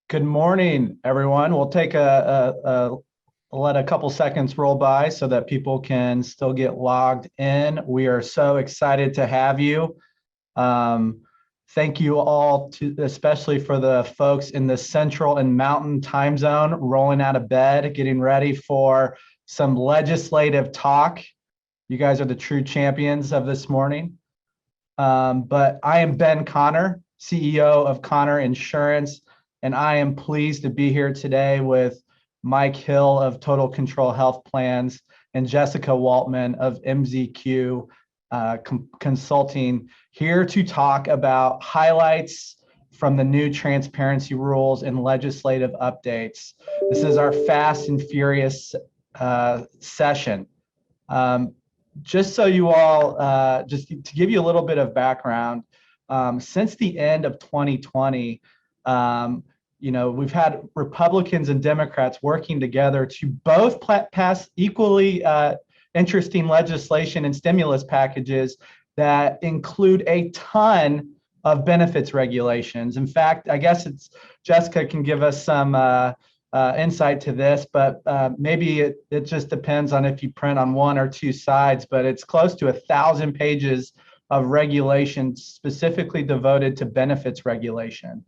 Good morning, everyone. We'll take let a couple seconds roll by so that people can still get logged in. We are so excited to have you. Thank you all, especially for the folks in the Central and Mountain time zone, rolling out of bed, getting ready for some legislative talk. You guys are the true champions of this morning. But I am Ben Connor, CEO of Connor Insurance, and I am pleased to be here today with Mike Hill of Total Control Health Plans and Jessica Waltman of MZQ Consulting, here to talk about highlights from the new transparency rules and legislative updates. This is our fast and furious session. Just so you all, just to give you a little bit of background, since the end of 2020, we've had Republicans and Democrats working together to both pass equally interesting legislation and stimulus packages that include a ton of benefits regulations. In fact, I guess Jessica can give us some insight to this, but maybe it just depends on if you print on one or two sides, but it's close to 1,000 pages of regulation specifically devoted to benefits regulation.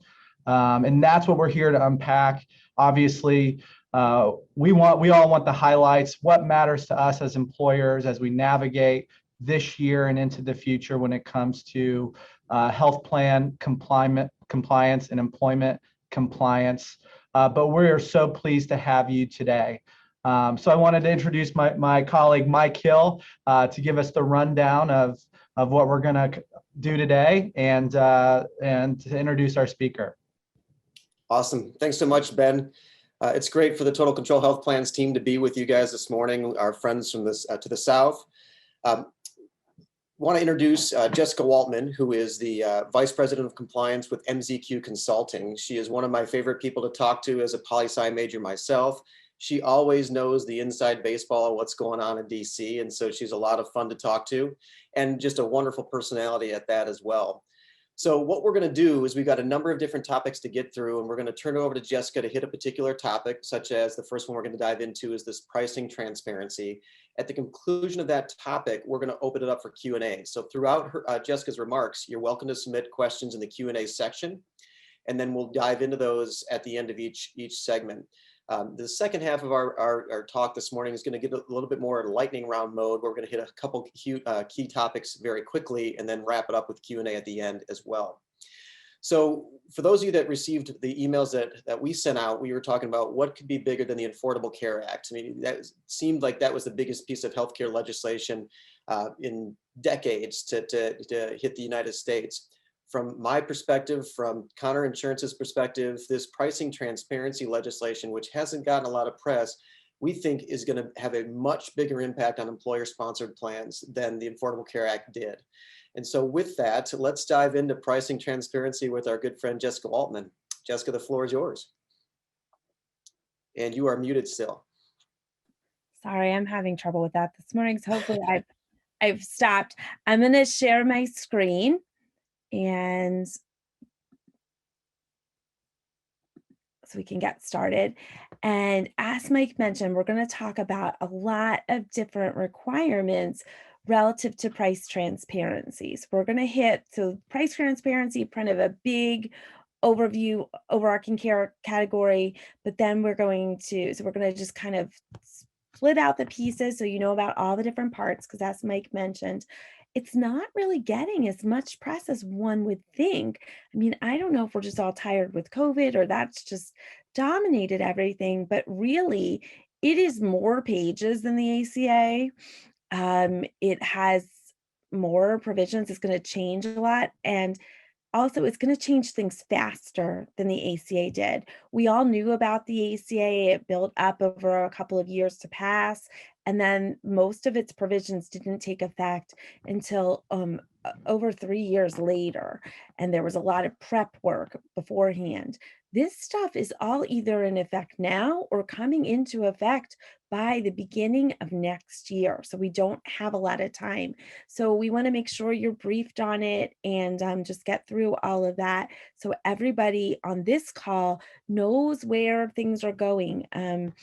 And that's what we're here to unpack. Obviously, we all want the highlights, what matters to us as employers as we navigate this year and into the future when it comes to health plan compliance and employment compliance. But we're so pleased to have you today. So I wanted to introduce my colleague, Mike Hill, to give us the rundown of what we're going to do today and to introduce our speaker. Awesome. Thanks so much, Ben. It's great for the Total Control Health Plans team to be with you guys this morning, our friends from to the South. Want to introduce Jessica Waltman, who is the Vice President of Compliance with MZQ Consulting. She is one of my favorite people to talk to as a poli-sci major myself. She always knows the inside baseball of what's going on in DC, and so she's a lot of fun to talk to, and just a wonderful personality at that as well. So what we're going to do is we've got a number of different topics to get through, and we're going to turn it over to Jessica to hit a particular topic, such as the first one we're going to dive into is this pricing transparency. At the conclusion of that topic, we're going to open it up for Q&A. So throughout Jessica's remarks, you're welcome to submit questions in the Q&A section, and then we'll dive into those at the end of each segment. The second half of our talk this morning is going to get a little bit more lightning round mode, where we're going to hit a couple key topics very quickly and then wrap it up with Q&A at the end as well. So for those of you that received the emails that we sent out, we were talking about what could be bigger than the Affordable Care Act. I mean, that seemed like that was the biggest piece of healthcare legislation in decades to hit the United States. From my perspective, from Connor Insurance's perspective, this pricing transparency legislation, which hasn't gotten a lot of press, we think is going to have a much bigger impact on employer-sponsored plans than the Affordable Care Act did. And so with that, let's dive into pricing transparency with our good friend, Jessica Waltman. Jessica, the floor is yours. And you are muted still. Sorry, I'm having trouble with that this morning, so hopefully I've stopped. I'm going to share my screen. And so we can get started. And as Mike mentioned, we're going to talk about a lot of different requirements relative to price transparencies. We're going to hit, so price transparency, kind of a big overview, overarching category, but then we're going to just kind of split out the pieces so you know about all the different parts, because as Mike mentioned, it's not really getting as much press as one would think. I mean, I don't know if we're just all tired with COVID or that's just dominated everything, but really it is more pages than the ACA. It has more provisions. It's going to change a lot. And also, it's going to change things faster than the ACA did. We all knew about the ACA. It built up over a couple of years to pass. And then most of its provisions didn't take effect until over 3 years later. And there was a lot of prep work beforehand. This stuff is all either in effect now or coming into effect by the beginning of next year. So we don't have a lot of time. So we want to make sure you're briefed on it and just get through all of that. So everybody on this call knows where things are going. Wayne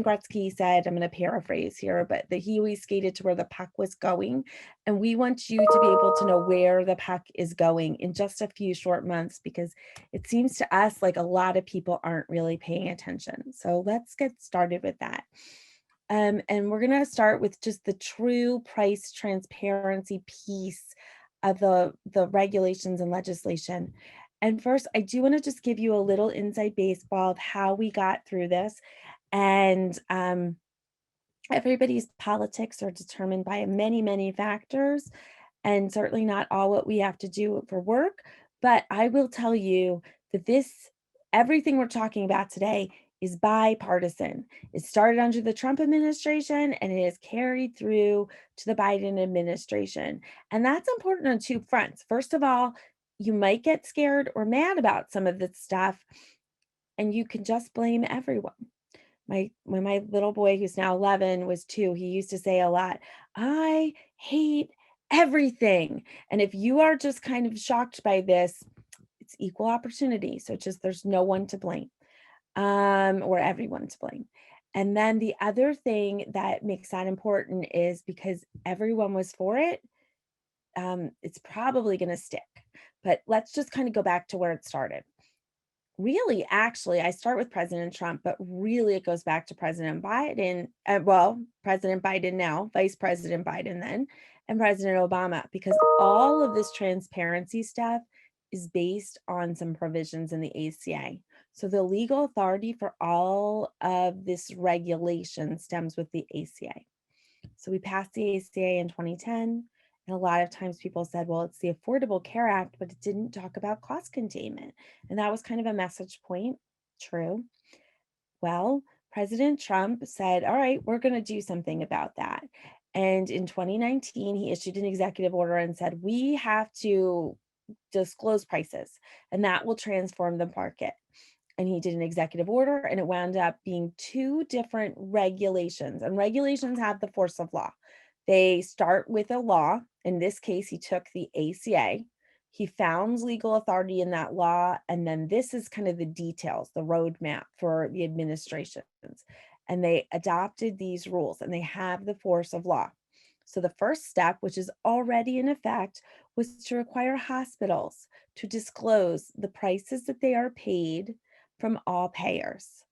Gretzky said, I'm going to paraphrase here, but that he always skated to where the puck was going. And we want you to be able to know where the puck is going in just a few short months, because it seems to us like a lot of people aren't really paying attention. So let's get started with that. And we're going to start with just the true price transparency piece of the regulations and legislation. And first, I do want to just give you a little inside baseball of how we got through this. And everybody's politics are determined by many, many factors, and certainly not all what we have to do for work. But I will tell you that everything we're talking about today is bipartisan. It started under the Trump administration and it is carried through to the Biden administration. And that's important on two fronts. First of all, you might get scared or mad about some of this stuff, and you can just blame everyone. When my little boy, who's now 11, was 2, he used to say a lot, I hate everything. And if you are just kind of shocked by this, it's equal opportunity. So just there's no one to blame, or everyone to blame. And then the other thing that makes that important is because everyone was for it, it's probably going to stick. But let's just kind of go back to where it started. Really, actually, I start with President Trump, but really it goes back to President Biden. President Biden now, Vice President Biden then, and President Obama, because all of this transparency stuff is based on some provisions in the ACA. So the legal authority for all of this regulation stems with the ACA. So we passed the ACA in 2010. And a lot of times people said, well, it's the Affordable Care Act, but it didn't talk about cost containment. And that was kind of a message point. True. Well, President Trump said, all right, we're going to do something about that. And in 2019, he issued an executive order and said, we have to disclose prices, and that will transform the market. And he did an executive order, and it wound up being 2 different regulations. And regulations have the force of law. They start with a law. In this case, he took the ACA. He found legal authority in that law. And then this is kind of the details, the roadmap for the administrations. And they adopted these rules, and they have the force of law. So the first step, which is already in effect, was to require hospitals to disclose the prices that they are paid from all payers.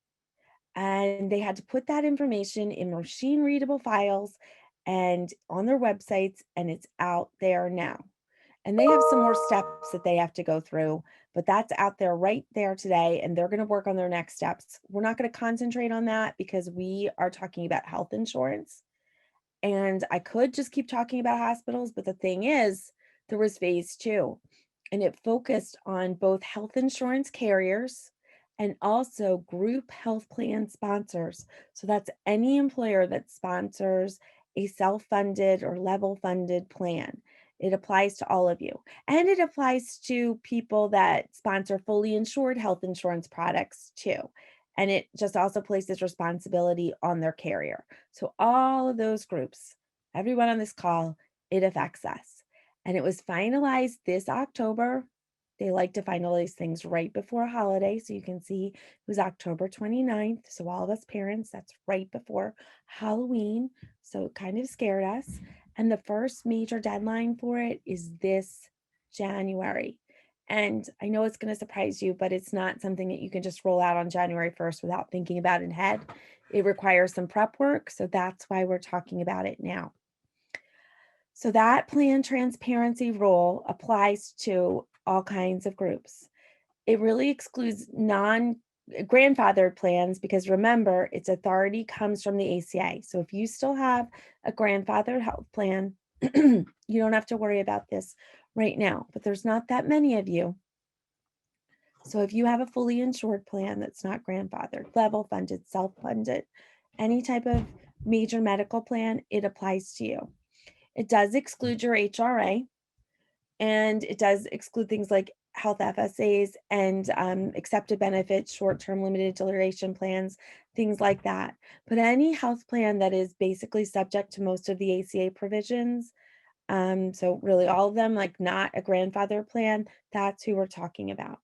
And they had to put that information in machine readable files and on their websites, and it's out there now. And they have some more steps that they have to go through, but that's out there right there today, and they're going to work on their next steps. We're not going to concentrate on that because we are talking about health insurance. And I could just keep talking about hospitals, but the thing is, there was phase 2, and it focused on both health insurance carriers and also group health plan sponsors. So that's any employer that sponsors a self-funded or level-funded plan. It applies to all of you. And it applies to people that sponsor fully insured health insurance products too. And it just also places responsibility on their carrier. So all of those groups, everyone on this call, it affects us. And it was finalized this October. They like to finalize things right before a holiday. So you can see it was October 29th. So all of us parents, that's right before Halloween. So it kind of scared us. And the first major deadline for it is this January. And I know it's going to surprise you, but it's not something that you can just roll out on January 1st without thinking about it ahead. It requires some prep work. So that's why we're talking about it now. So that plan transparency rule applies to all kinds of groups. It really excludes non-grandfathered plans because remember, its authority comes from the ACA. So if you still have a grandfathered health plan, you don't have to worry about this right now, but there's not that many of you. So if you have a fully insured plan that's not grandfathered, level funded, self-funded, any type of major medical plan, it applies to you. It does exclude your HRA, and it does exclude things like health FSAs and accepted benefits, short-term limited duration plans, things like that. But any health plan that is basically subject to most of the ACA provisions, so really all of them, like not a grandfather plan, that's who we're talking about.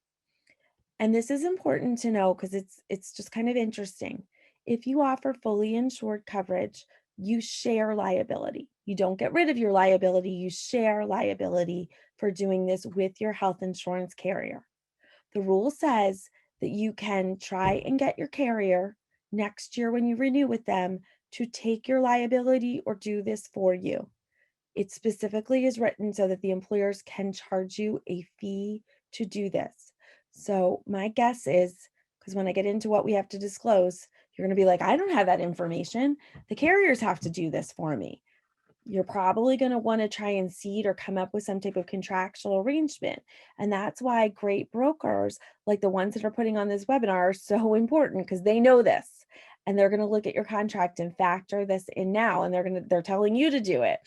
And this is important to know because it's just kind of interesting. If you offer fully insured coverage, you share liability. You don't get rid of your liability, you share liability for doing this with your health insurance carrier. The rule says that you can try and get your carrier next year when you renew with them to take your liability or do this for you. It specifically is written so that the employers can charge you a fee to do this. So my guess is, because when I get into what we have to disclose, you're going to be like, I don't have that information. The carriers have to do this for me. You're probably going to want to try and seed or come up with some type of contractual arrangement. And that's why great brokers, like the ones that are putting on this webinar, are so important because they know this. And they're going to look at your contract and factor this in now. And they're telling you to do it.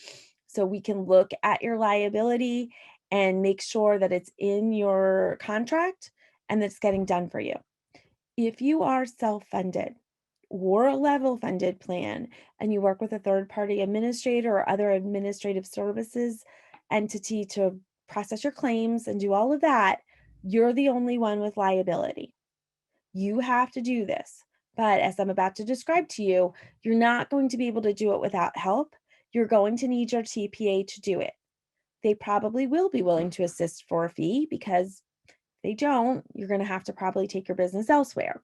So we can look at your liability and make sure that it's in your contract and that it's getting done for you. If you are self-funded or a level funded plan and you work with a third party administrator or other administrative services entity to process your claims and do all of that, you're the only one with liability. You have to do this. But as I'm about to describe to you, you're not going to be able to do it without help. You're going to need your TPA to do it. They probably will be willing to assist for a fee because if they don't, you're going to have to probably take your business elsewhere.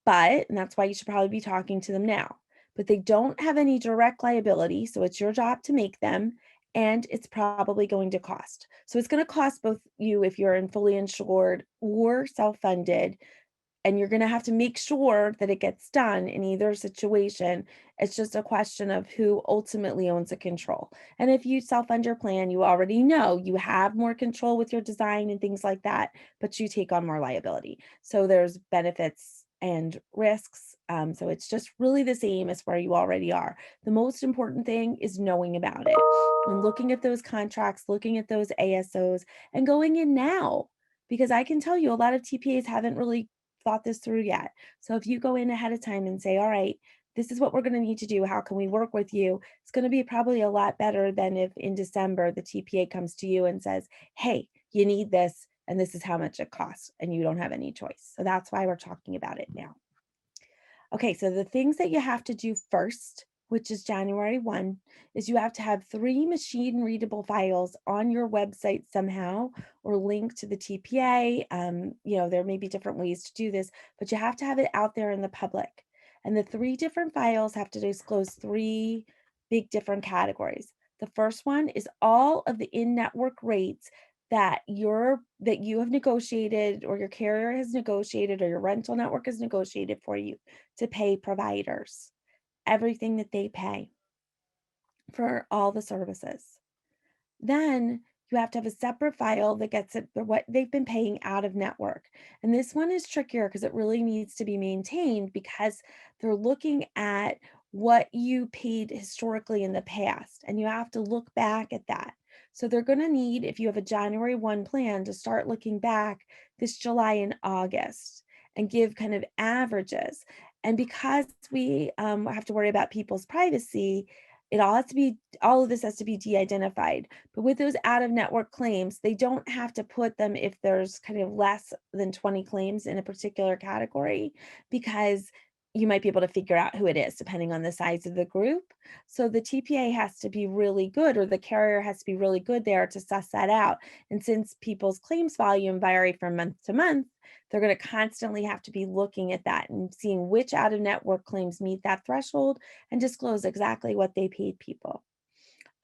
And that's why you should probably be talking to them now. But they don't have any direct liability, so it's your job to make them, and it's probably going to cost. So it's going to cost both you if you're in fully insured or self-funded, and you're going to have to make sure that it gets done in either situation. It's just a question of who ultimately owns the control. And if you self-fund your plan, you already know you have more control with your design and things like that, but you take on more liability. So there's benefits and risks. So it's just really the same as where you already are. The most important thing is knowing about it and looking at those contracts, looking at those ASOs, and going in now. Because I can tell you a lot of TPAs haven't really thought this through yet. So if you go in ahead of time and say, all right, this is what we're going to need to do. How can we work with you? It's going to be probably a lot better than if in December the TPA comes to you and says, hey, you need this, and this is how much it costs, and you don't have any choice. So that's why we're talking about it now. Okay, so the things that you have to do first, which is January 1, is you have to have 3 machine readable files on your website somehow or linked to the TPA. There may be different ways to do this, but you have to have it out there in the public. And the 3 different files have to disclose 3 big different categories. The first one is all of the in-network rates that you have negotiated or your carrier has negotiated or your rental network has negotiated for you to pay providers, everything that they pay for all the services. Then you have to have a separate file that gets it for what they've been paying out of network. And this one is trickier because it really needs to be maintained because they're looking at what you paid historically in the past. And you have to look back at that. So they're going to need, if you have a January 1 plan, to start looking back this July and August and give kind of averages. And because we have to worry about people's privacy, all of this has to be de-identified. But with those out of network claims, they don't have to put them if there's kind of less than 20 claims in a particular category, because you might be able to figure out who it is depending on the size of the group. So the TPA has to be really good, or the carrier has to be really good there to suss that out. And since people's claims volume vary from month to month, they're going to constantly have to be looking at that and seeing which out of network claims meet that threshold and disclose exactly what they paid people.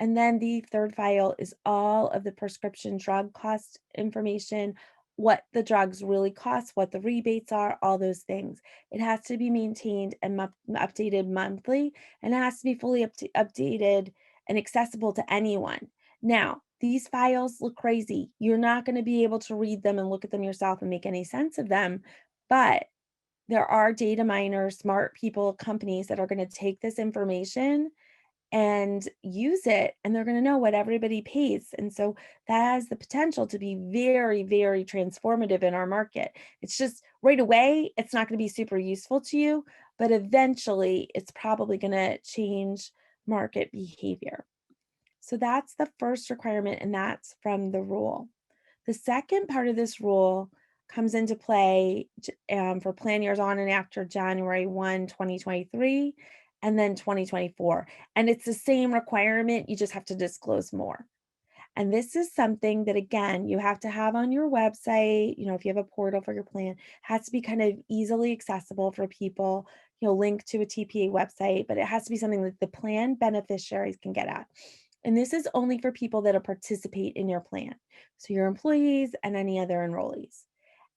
And then the third file is all of the prescription drug cost information, what the drugs really cost, what the rebates are, all those things. It has to be maintained and updated monthly, and it has to be fully updated and accessible to anyone. Now, these files look crazy. You're not going to be able to read them and look at them yourself and make any sense of them, but there are data miners, smart people, companies that are going to take this information and use it, and they're going to know what everybody pays. And so that has the potential to be very, very transformative in our market. It's just right away, it's not going to be super useful to you, but eventually it's probably going to change market behavior. So that's the first requirement, and that's from the rule. The second part of this rule comes into play for plan years on and after January 1, 2023, and then 2024. And it's the same requirement, you just have to disclose more. And this is something that, again, you have to have on your website. If you have a portal for your plan, it has to be kind of easily accessible for people, link to a TPA website, but it has to be something that the plan beneficiaries can get at. And this is only for people that participate in your plan. So your employees and any other enrollees.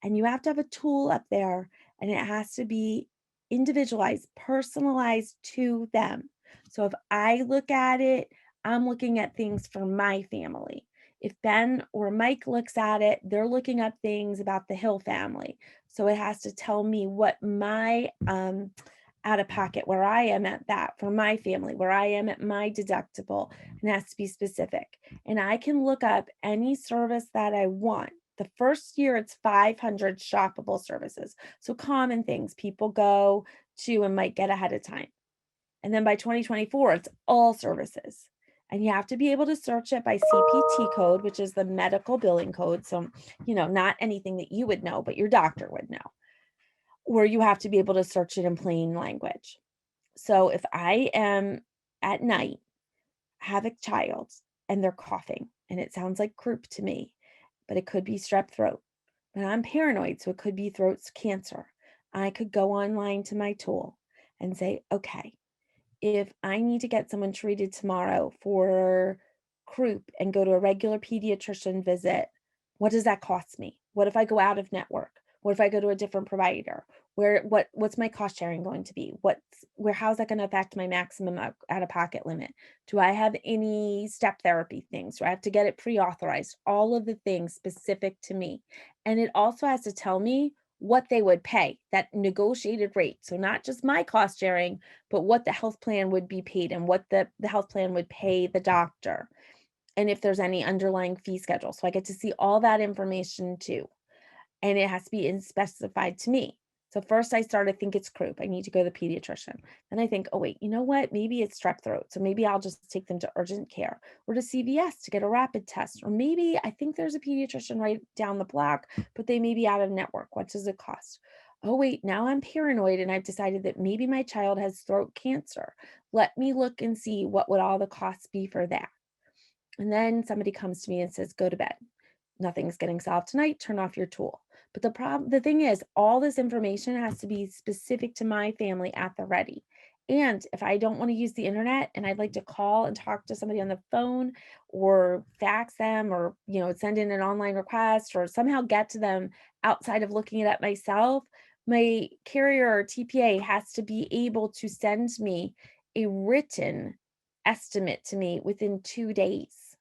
And you have to have a tool up there, and it has to be individualized, personalized to them. So if I look at it, I'm looking at things for my family. If Ben or Mike looks at it, they're looking up things about the Hill family. So it has to tell me what my out of pocket, where I am at that for my family, where I am at my deductible, and it has to be specific. And I can look up any service that I want. The first year, it's 500 shoppable services. So common things people go to and might get ahead of time. And then by 2024, it's all services. And you have to be able to search it by CPT code, which is the medical billing code. So, not anything that you would know, but your doctor would know. Or you have to be able to search it in plain language. So if I am at night, have a child, and they're coughing, and it sounds like croup to me, but it could be strep throat. But I'm paranoid, so it could be throat cancer. I could go online to my tool and say, okay, if I need to get someone treated tomorrow for croup and go to a regular pediatrician visit, what does that cost me? What if I go out of network? What if I go to a different provider? What's my cost sharing going to be? How's that going to affect my maximum out of pocket limit? Do I have any step therapy things? Do I have to get it pre-authorized? All of the things specific to me. And it also has to tell me what they would pay, that negotiated rate. So not just my cost sharing, but what the health plan would be paid and what the health plan would pay the doctor. And if there's any underlying fee schedule. So I get to see all that information too. And it has to be specified to me. So first I start to think it's croup. I need to go to the pediatrician. Then I think, oh wait, you know what? Maybe it's strep throat. So maybe I'll just take them to urgent care or to CVS to get a rapid test. Or maybe I think there's a pediatrician right down the block, but they may be out of network. What does it cost? Oh wait, now I'm paranoid and I've decided that maybe my child has throat cancer. Let me look and see what would all the costs be for that. And then somebody comes to me and says, go to bed. Nothing's getting solved tonight. Turn off your tool. But the thing is, all this information has to be specific to my family at the ready. And if I don't want to use the internet and I'd like to call and talk to somebody on the phone or fax them or, send in an online request or somehow get to them outside of looking it up myself, my carrier or TPA has to be able to send me a written estimate to me within 2 days.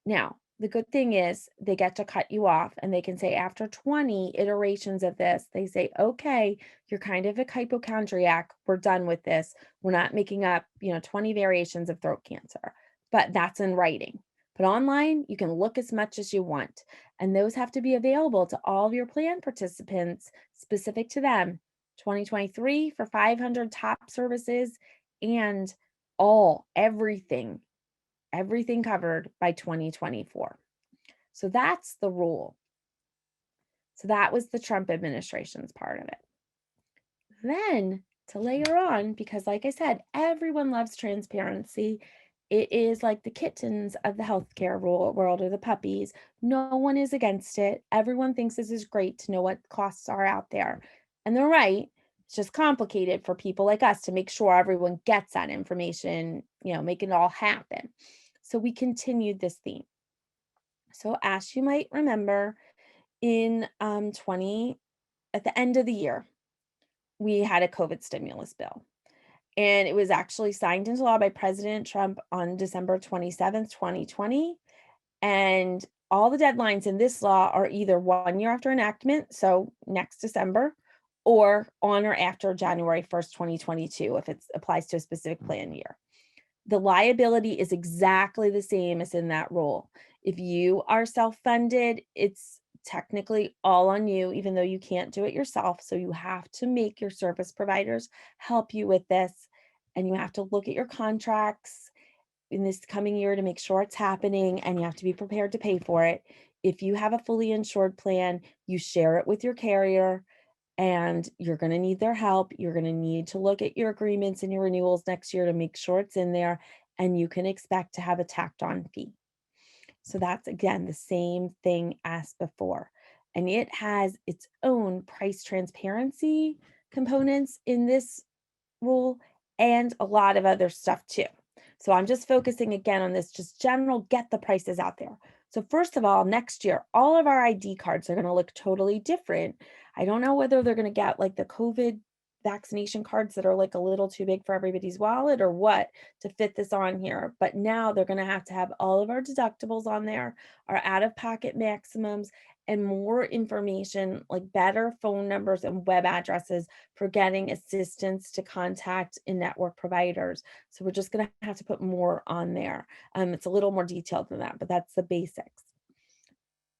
Now, the good thing is they get to cut you off and they can say after 20 iterations of this, they say, okay, you're kind of a hypochondriac. We're done with this. We're not making up, 20 variations of throat cancer, but that's in writing. But online, you can look as much as you want. And those have to be available to all of your plan participants specific to them. 2023 for 500 top services and everything covered by 2024. So that's the rule. So that was the Trump administration's part of it. Then to layer on, because like I said, everyone loves transparency. It is like the kittens of the healthcare world or the puppies. No one is against it. Everyone thinks this is great to know what costs are out there. And they're right. It's just complicated for people like us to make sure everyone gets that information, make it all happen. So we continued this theme. So as you might remember, in at the end of the year, we had a COVID stimulus bill. And it was actually signed into law by President Trump on December 27th, 2020. And all the deadlines in this law are either 1 year after enactment, so next December, or on or after January 1st, 2022, if it applies to a specific plan year. The liability is exactly the same as in that rule. If you are self-funded, it's technically all on you, even though you can't do it yourself. So you have to make your service providers help you with this. And you have to look at your contracts in this coming year to make sure it's happening, and you have to be prepared to pay for it. If you have a fully insured plan, you share it with your carrier, and you're going to need their help. You're going to need to look at your agreements and your renewals next year to make sure it's in there, and you can expect to have a tacked on fee. So that's, again, the same thing as before. And it has its own price transparency components in this rule and a lot of other stuff too. So I'm just focusing again on this just general get the prices out there. So first of all, next year, all of our ID cards are going to look totally different. I don't know whether they're going to get like the COVID vaccination cards that are like a little too big for everybody's wallet or what to fit this on here. But now they're going to have all of our deductibles on there, our out-of-pocket maximums, and more information like better phone numbers and web addresses for getting assistance to contact in-network providers. So we're just going to have to put more on there. It's a little more detailed than that, but that's the basics.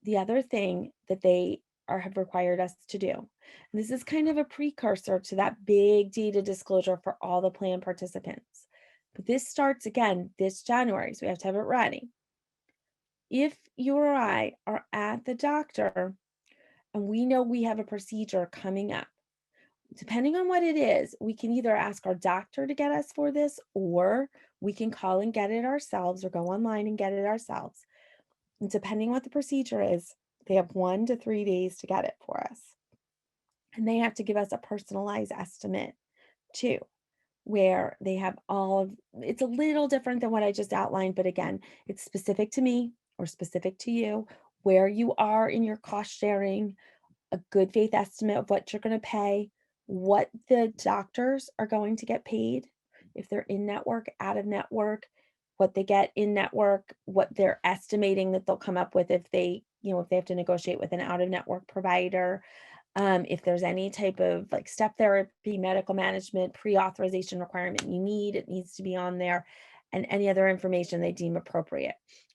The other thing that they have required us to do, and this is kind of a precursor to that big data disclosure for all the plan participants, but this starts again this January, so we have to have it ready. If you or I are at the doctor and we know we have a procedure coming up, depending on what it is, we can either ask our doctor to get us for this, or we can call and get it ourselves or go online and get it ourselves. And depending on what the procedure is, they have 1 to 3 days to get it for us. And they have to give us a personalized estimate too, where they have it's a little different than what I just outlined, but again, it's specific to me or specific to you, where you are in your cost sharing, a good faith estimate of what you're going to pay, what the doctors are going to get paid, if they're in network, out of network, what they get in network, what they're estimating that they'll come up with if they, if they have to negotiate with an out of network provider, if there's any type of like step therapy, medical management, pre-authorization requirement you need, it needs to be on there, and any other information they deem appropriate.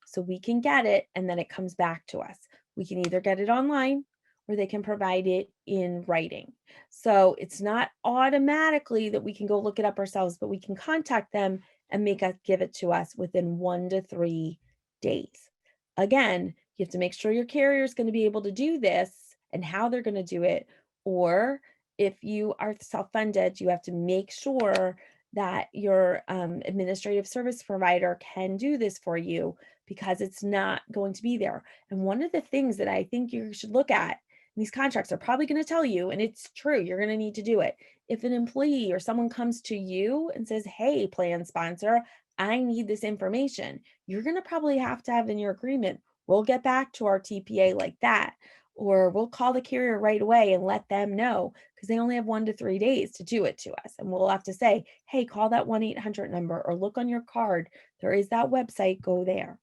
So we can get it, and then it comes back to us. We can either get it online or they can provide it in writing. So it's not automatically that we can go look it up ourselves, but we can contact them and give it to us within 1 to 3 days. Again, you have to make sure your carrier is going to be able to do this and how they're going to do it. Or if you are self-funded, you have to make sure that your administrative service provider can do this for you, because it's not going to be there. And one of the things that I think you should look at, these contracts are probably going to tell you, and it's true, you're going to need to do it. If an employee or someone comes to you and says, hey, plan sponsor, I need this information, you're going to probably have to have in your agreement, we'll get back to our TPA like that, or we'll call the carrier right away and let them know, because they only have 1 to 3 days to do it to us. And we'll have to say, hey, call that 1-800 number, or look on your card. There is that website, go there.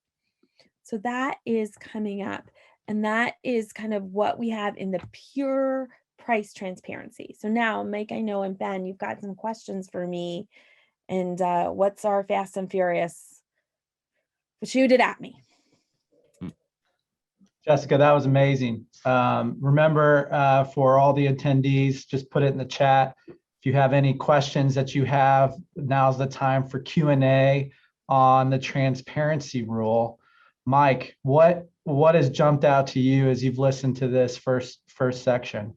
So that is coming up. And that is kind of what we have in the pure price transparency. So now, Mike, I know, and Ben, you've got some questions for me. And what's our fast and furious? Shoot it at me. Jessica, that was amazing. Remember, for all the attendees, just put it in the chat. If you have any questions that you have, now's the time for Q&A on the transparency rule. Mike, what has jumped out to you as you've listened to this first section?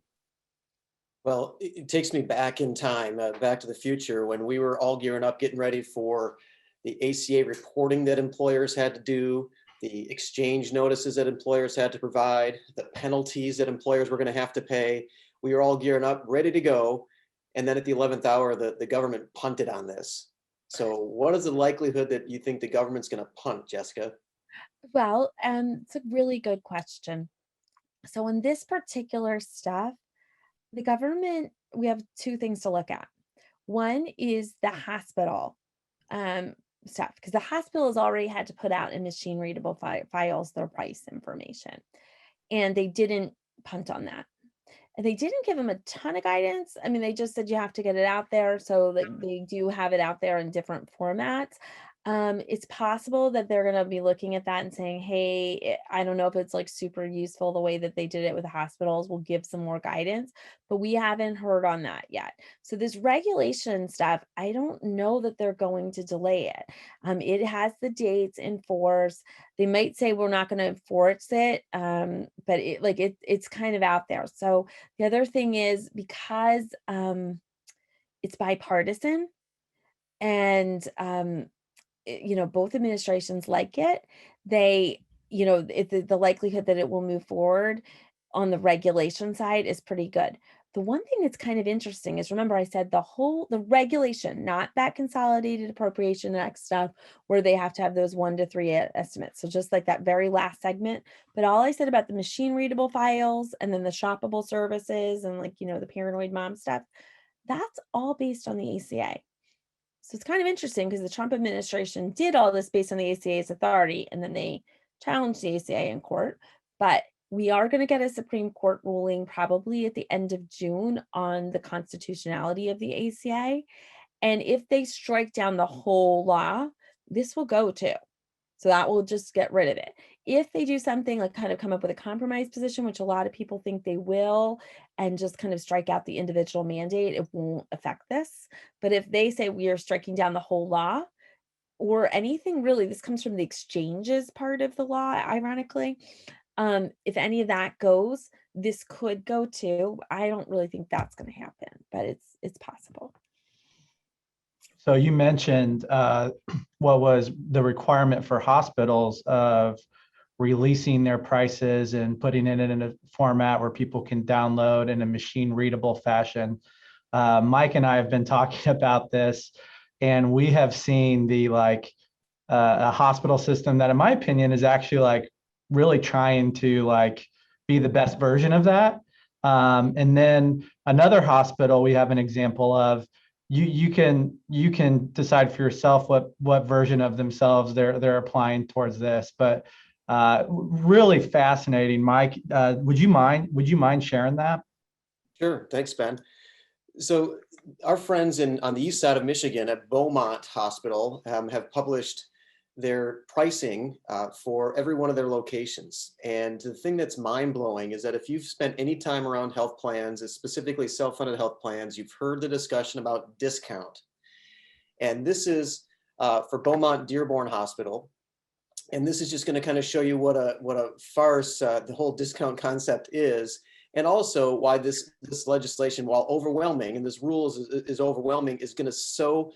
Well, it takes me back in time, back to the future, when we were all gearing up, getting ready for the ACA reporting that employers had to do, the exchange notices that employers had to provide, the penalties that employers were going to have to pay. We were all gearing up, ready to go. And then at the 11th hour, the government punted on this. So what is the likelihood that you think the government's going to punt, Jessica? Well, it's a really good question. So in this particular stuff, the government, we have 2 things to look at. One is the hospital stuff, because the hospital has already had to put out in machine readable files their price information, and they didn't punt on that. And they didn't give them a ton of guidance. I mean, they just said you have to get it out there, so that they do have it out there in different formats. It's possible that they're going to be looking at that and saying, hey, I don't know if it's like super useful the way that they did it with the hospitals. We'll give some more guidance, but we haven't heard on that yet. So this regulation stuff, I don't know that they're going to delay it. It has the dates in force. They might say we're not going to enforce it, but it's kind of out there. So the other thing is because it's bipartisan and both administrations like it, they, the likelihood that it will move forward on the regulation side is pretty good. The one thing that's kind of interesting is, remember I said the regulation, not that Consolidated Appropriation Act stuff where they have to have those 1 to 3 estimates. So just like that very last segment, but all I said about the machine readable files and then the shoppable services and the paranoid mom stuff, that's all based on the ACA. So it's kind of interesting because the Trump administration did all this based on the ACA's authority, and then they challenged the ACA in court. But we are going to get a Supreme Court ruling probably at the end of June on the constitutionality of the ACA. And if they strike down the whole law, this will go too. So that will just get rid of it. If they do something like kind of come up with a compromise position, which a lot of people think they will, and just kind of strike out the individual mandate, it won't affect this. But if they say we are striking down the whole law or anything really, this comes from the exchanges part of the law, ironically. If any of that goes, this could go too. I don't really think that's going to happen, but it's possible. So you mentioned what was the requirement for hospitals of releasing their prices and putting it in a format where people can download in a machine readable fashion. Mike and I have been talking about this, and we have seen a hospital system that, in my opinion, is actually really trying to be the best version of that. And then another hospital we have an example of, you can decide for yourself what version of themselves they're applying towards this. But really fascinating. Mike, would you mind sharing that? Sure. Thanks, Ben. So our friends on the east side of Michigan at Beaumont Hospital have published their pricing for every one of their locations. And the thing that's mind-blowing is that if you've spent any time around health plans, specifically self-funded health plans, you've heard the discussion about discount. And this is for Beaumont Dearborn Hospital. And this is just going to kind of show you what a farce the whole discount concept is, and also why this legislation, while overwhelming, and this rule is overwhelming, is going to so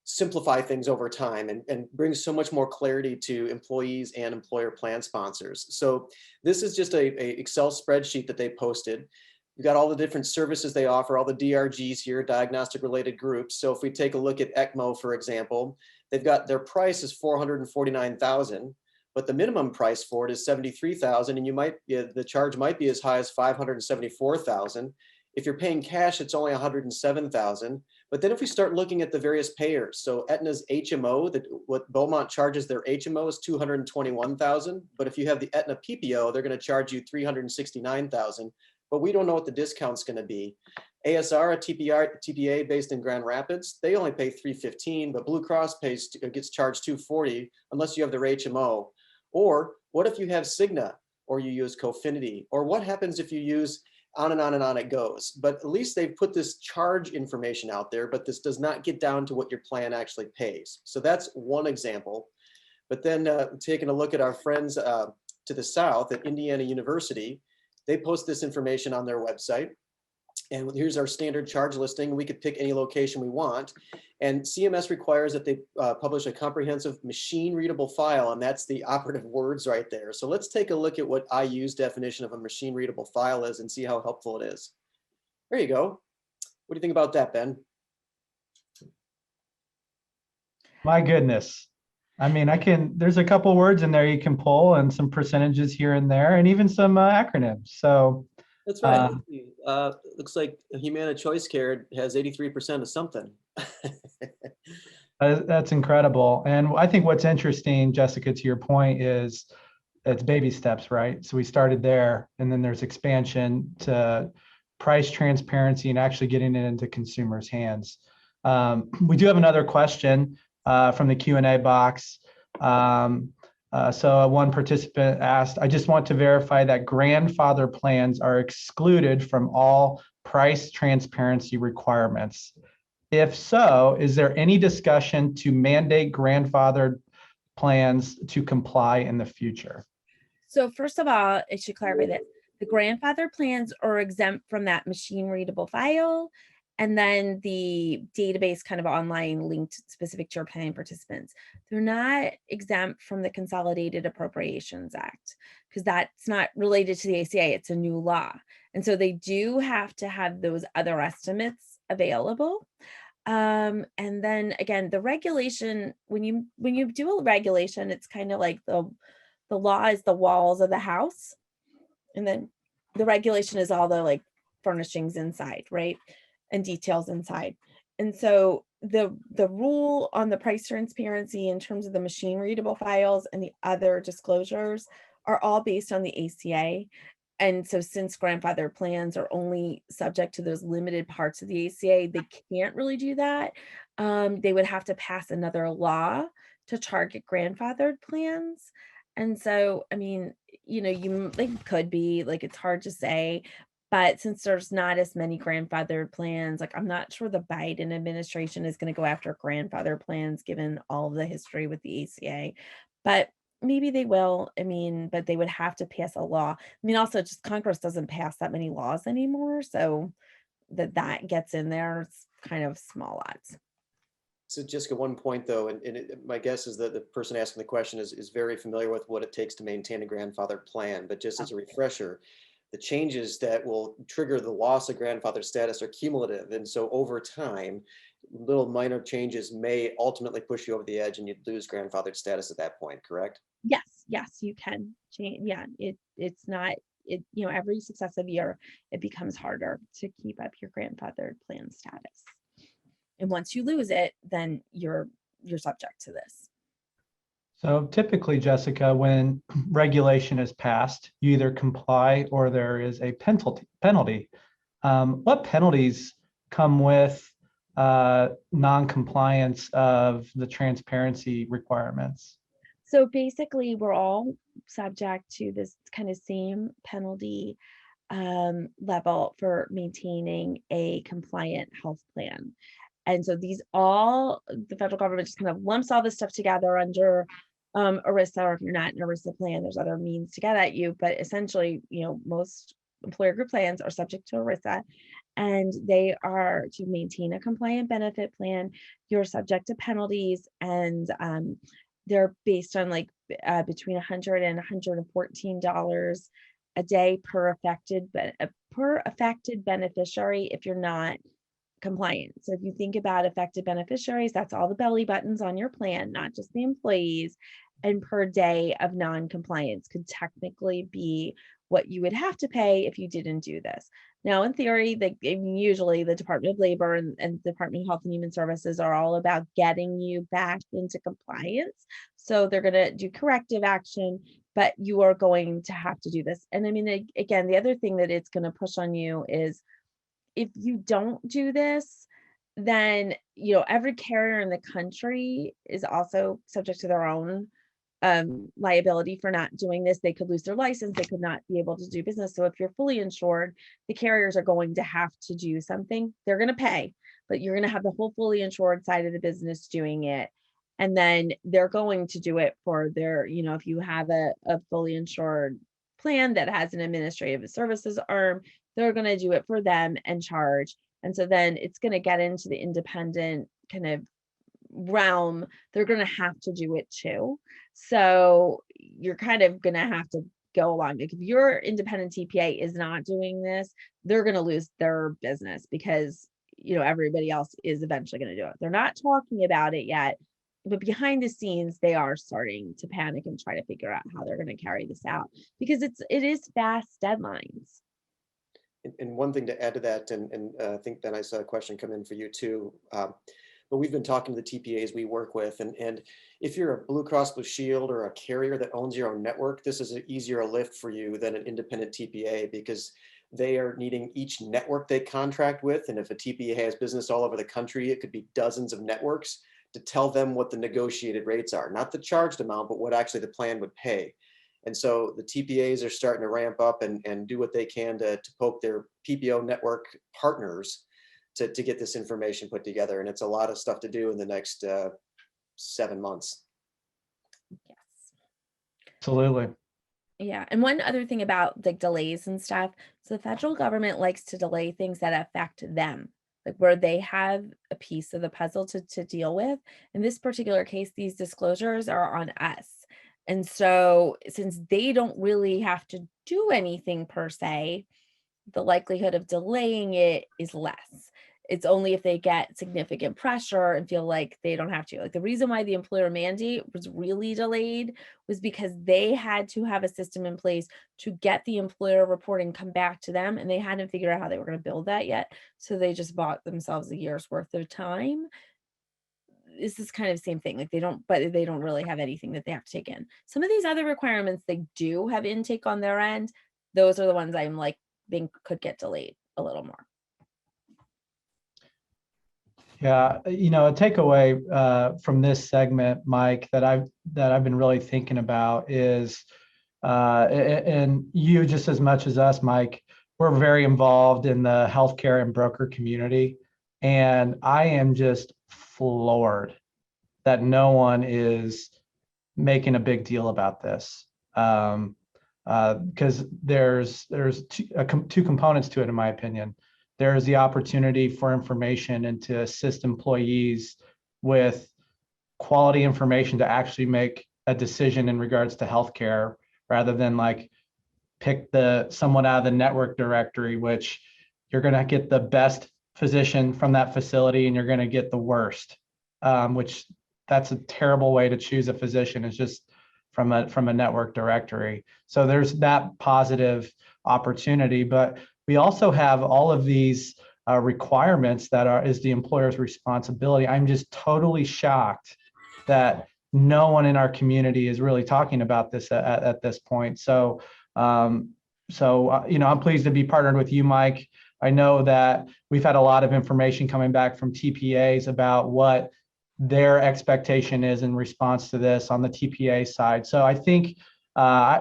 simplify things over time and bring so much more clarity to employees and employer plan sponsors. So this is just a Excel spreadsheet that they posted. We've got all the different services they offer, all the DRGs here, diagnostic related groups. So if we take a look at ECMO, for example, they've got their price is $449,000, but the minimum price for it is $73,000, and the charge might be as high as $574,000. If you're paying cash, it's only $107,000. But then if we start looking at the various payers, so Aetna's HMO, what Beaumont charges their HMO is $221,000. But if you have the Aetna PPO, they're going to charge you $369,000. But we don't know what the discount's going to be. ASR, a TPA based in Grand Rapids, they only pay $315, but Blue Cross gets charged $240 unless you have their HMO. Or what if you have Cigna, or you use Cofinity, or what happens if you use on and on and on it goes. But at least they've put this charge information out there, but this does not get down to what your plan actually pays. So that's one example. But then taking a look at our friends to the south at Indiana University, they post this information on their website. And here's our standard charge listing. We could pick any location we want. And CMS requires that they publish a comprehensive machine readable file, and that's the operative words right there. So let's take a look at what IU's definition of a machine readable file is and see how helpful it is. There you go. What do you think about that, Ben? My goodness. I mean, there's a couple words in there you can pull, and some percentages here and there, and even some acronyms. So that's right. Looks like Humana Choice Care has 83% of something. That's incredible. And I think what's interesting, Jessica, to your point, is it's baby steps, right? So we started there, and then there's expansion to price transparency and actually getting it into consumers' hands. We do have another question from the Q&A box. So one participant asked, I just want to verify that grandfather plans are excluded from all price transparency requirements. If so, is there any discussion to mandate grandfathered plans to comply in the future? So first of all, it should clarify that the grandfather plans are exempt from that machine readable file, and then the database kind of online linked specific to your plan participants. They're not exempt from the Consolidated Appropriations Act because that's not related to the ACA, it's a new law. And so they do have to have those other estimates available. And then again, the regulation, when you do a regulation, it's kind of like the law is the walls of the house, and then the regulation is all the like furnishings inside, right? And details inside. And so the rule on the price transparency in terms of the machine readable files and the other disclosures are all based on the ACA. And so since grandfather plans are only subject to those limited parts of the ACA, they can't really do that. They would have to pass another law to target grandfathered plans. And so, I mean, they could be like, it's hard to say, but since there's not as many grandfathered plans, like I'm not sure the Biden administration is going to go after grandfather plans given all of the history with the ACA, but maybe they will. I mean, but they would have to pass a law. I mean, also just Congress doesn't pass that many laws anymore. So that gets in there, it's kind of small odds. So Jessica, one point though, and my guess is that the person asking the question is very familiar with what it takes to maintain a grandfather plan. But just as a refresher, the changes that will trigger the loss of grandfather status are cumulative. And so over time, little minor changes may ultimately push you over the edge and you'd lose grandfathered status at that point, correct? Yes, you can change. Yeah, it's not, every successive year, it becomes harder to keep up your grandfathered plan status. And once you lose it, then you're subject to this. So typically, Jessica, when regulation is passed, you either comply or there is a penalty. What penalties come with non-compliance of the transparency requirements? So basically, we're all subject to this kind of same penalty level for maintaining a compliant health plan. And so the federal government just kind of lumps all this stuff together under ERISA, or if you're not in an ERISA plan, there's other means to get at you. But essentially, most employer group plans are subject to ERISA, and they are to maintain a compliant benefit plan. You're subject to penalties, and they're based on like between $100 and $114 a day per affected beneficiary if you're not compliant. So if you think about affected beneficiaries, that's all the belly buttons on your plan, not just the employees. And per day of non-compliance could technically be what you would have to pay if you didn't do this. Now, in theory, usually the Department of Labor and Department of Health and Human Services are all about getting you back into compliance. So they're going to do corrective action, but you are going to have to do this. And I mean, again, the other thing that it's going to push on you is if you don't do this, then, every carrier in the country is also subject to their own liability for not doing this. They could lose their license. They could not be able to do business. So if you're fully insured, the carriers are going to have to do something. They're going to pay, but you're going to have the whole fully insured side of the business doing it. And then they're going to do it for their, if you have a fully insured plan that has an administrative services arm, they're going to do it for them and charge. And so then it's going to get into the independent kind of realm. They're going to have to do it too. So you're kind of going to have to go along. Like if your independent TPA is not doing this, they're going to lose their business because, everybody else is eventually going to do it. They're not talking about it yet, but behind the scenes, they are starting to panic and try to figure out how they're going to carry this out because it is fast deadlines. And one thing to add to that, and I think then I saw a question come in for you too, but we've been talking to the TPAs we work with, and if you're a Blue Cross Blue Shield or a carrier that owns your own network, this is an easier lift for you than an independent TPA because they are needing each network they contract with. And if a TPA has business all over the country, it could be dozens of networks to tell them what the negotiated rates are, not the charged amount, but what actually the plan would pay. And so the TPAs are starting to ramp up and do what they can to poke their PPO network partners to get this information put together. And it's a lot of stuff to do in the next 7 months. Yes. Absolutely. Yeah. And one other thing about like delays and stuff. So the federal government likes to delay things that affect them, like where they have a piece of the puzzle to deal with. In this particular case, these disclosures are on us. And so since they don't really have to do anything per se, the likelihood of delaying it is less. It's only if they get significant pressure and feel like they don't have to. Like the reason why the employer mandate was really delayed was because they had to have a system in place to get the employer reporting come back to them, and they hadn't figured out how they were going to build that yet. So they just bought themselves a year's worth of time. This is kind of the same thing. Like but they don't really have anything that they have to take in. Some of these other requirements, they do have intake on their end. Those are the ones I'm like, think could get delayed a little more. Yeah, you know, a takeaway from this segment, Mike, that I've been really thinking about is, and you just as much as us, Mike, we're very involved in the healthcare and broker community, and I am just floored that no one is making a big deal about this, because there's two components to it, in my opinion. There is the opportunity for information and to assist employees with quality information to actually make a decision in regards to healthcare, rather than like pick someone out of the network directory, which you're going to get the best physician from that facility and you're going to get the worst, which that's a terrible way to choose a physician, is just from a network directory. So there's that positive opportunity, but we also have all of these requirements that is the employer's responsibility. I'm just totally shocked that no one in our community is really talking about this at this point. So, you know, I'm pleased to be partnered with you, Mike. I know that we've had a lot of information coming back from TPAs about what their expectation is in response to this on the TPA side. So I think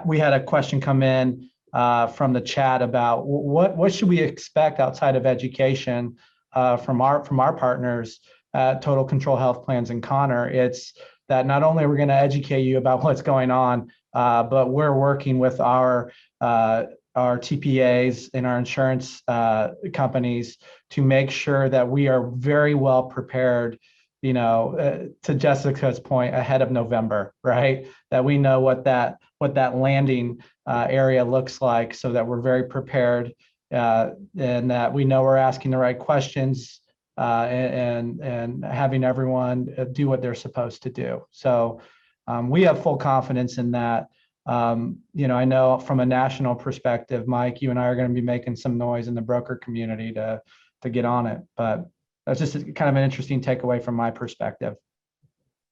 we had a question come in from the chat about what should we expect outside of education from our partners at Total Control Health Plans and Connor. It's that not only are we going to educate you about what's going on, but we're working with our TPAs and our insurance companies to make sure that we are very well prepared, you know, to Jessica's point, ahead of November, right? That we know what that landing area looks like, so that we're very prepared, and that we know we're asking the right questions, and having everyone do what they're supposed to do. So we have full confidence in that. You know, I know from a national perspective, Mike, you and I are going to be making some noise in the broker community to get on it, but that's just kind of an interesting takeaway from my perspective.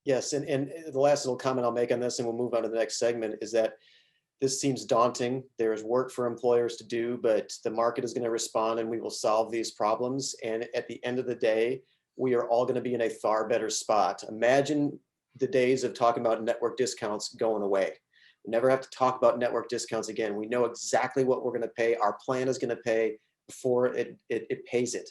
Yes, and the last little comment I'll make on this, and we'll move on to the next segment, is that this seems daunting. There is work for employers to do, but the market is going to respond and we will solve these problems. And at the end of the day, we are all going to be in a far better spot. Imagine the days of talking about network discounts going away. We never have to talk about network discounts again. We know exactly what we're going to pay. Our plan is going to pay before it pays it.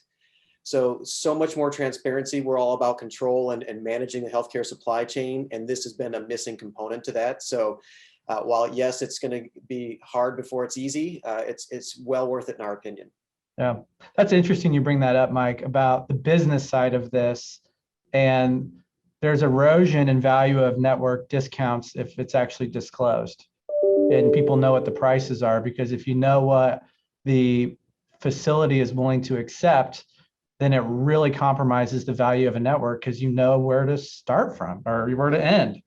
So much more transparency. We're all about control and managing the healthcare supply chain. And this has been a missing component to that. So while yes, it's going to be hard before it's easy, it's well worth it in our opinion. Yeah, that's interesting you bring that up, Mike, about the business side of this. And there's erosion in value of network discounts if it's actually disclosed and people know what the prices are, because if you know what the facility is willing to accept, then it really compromises the value of a network, because you know where to start from or where to end.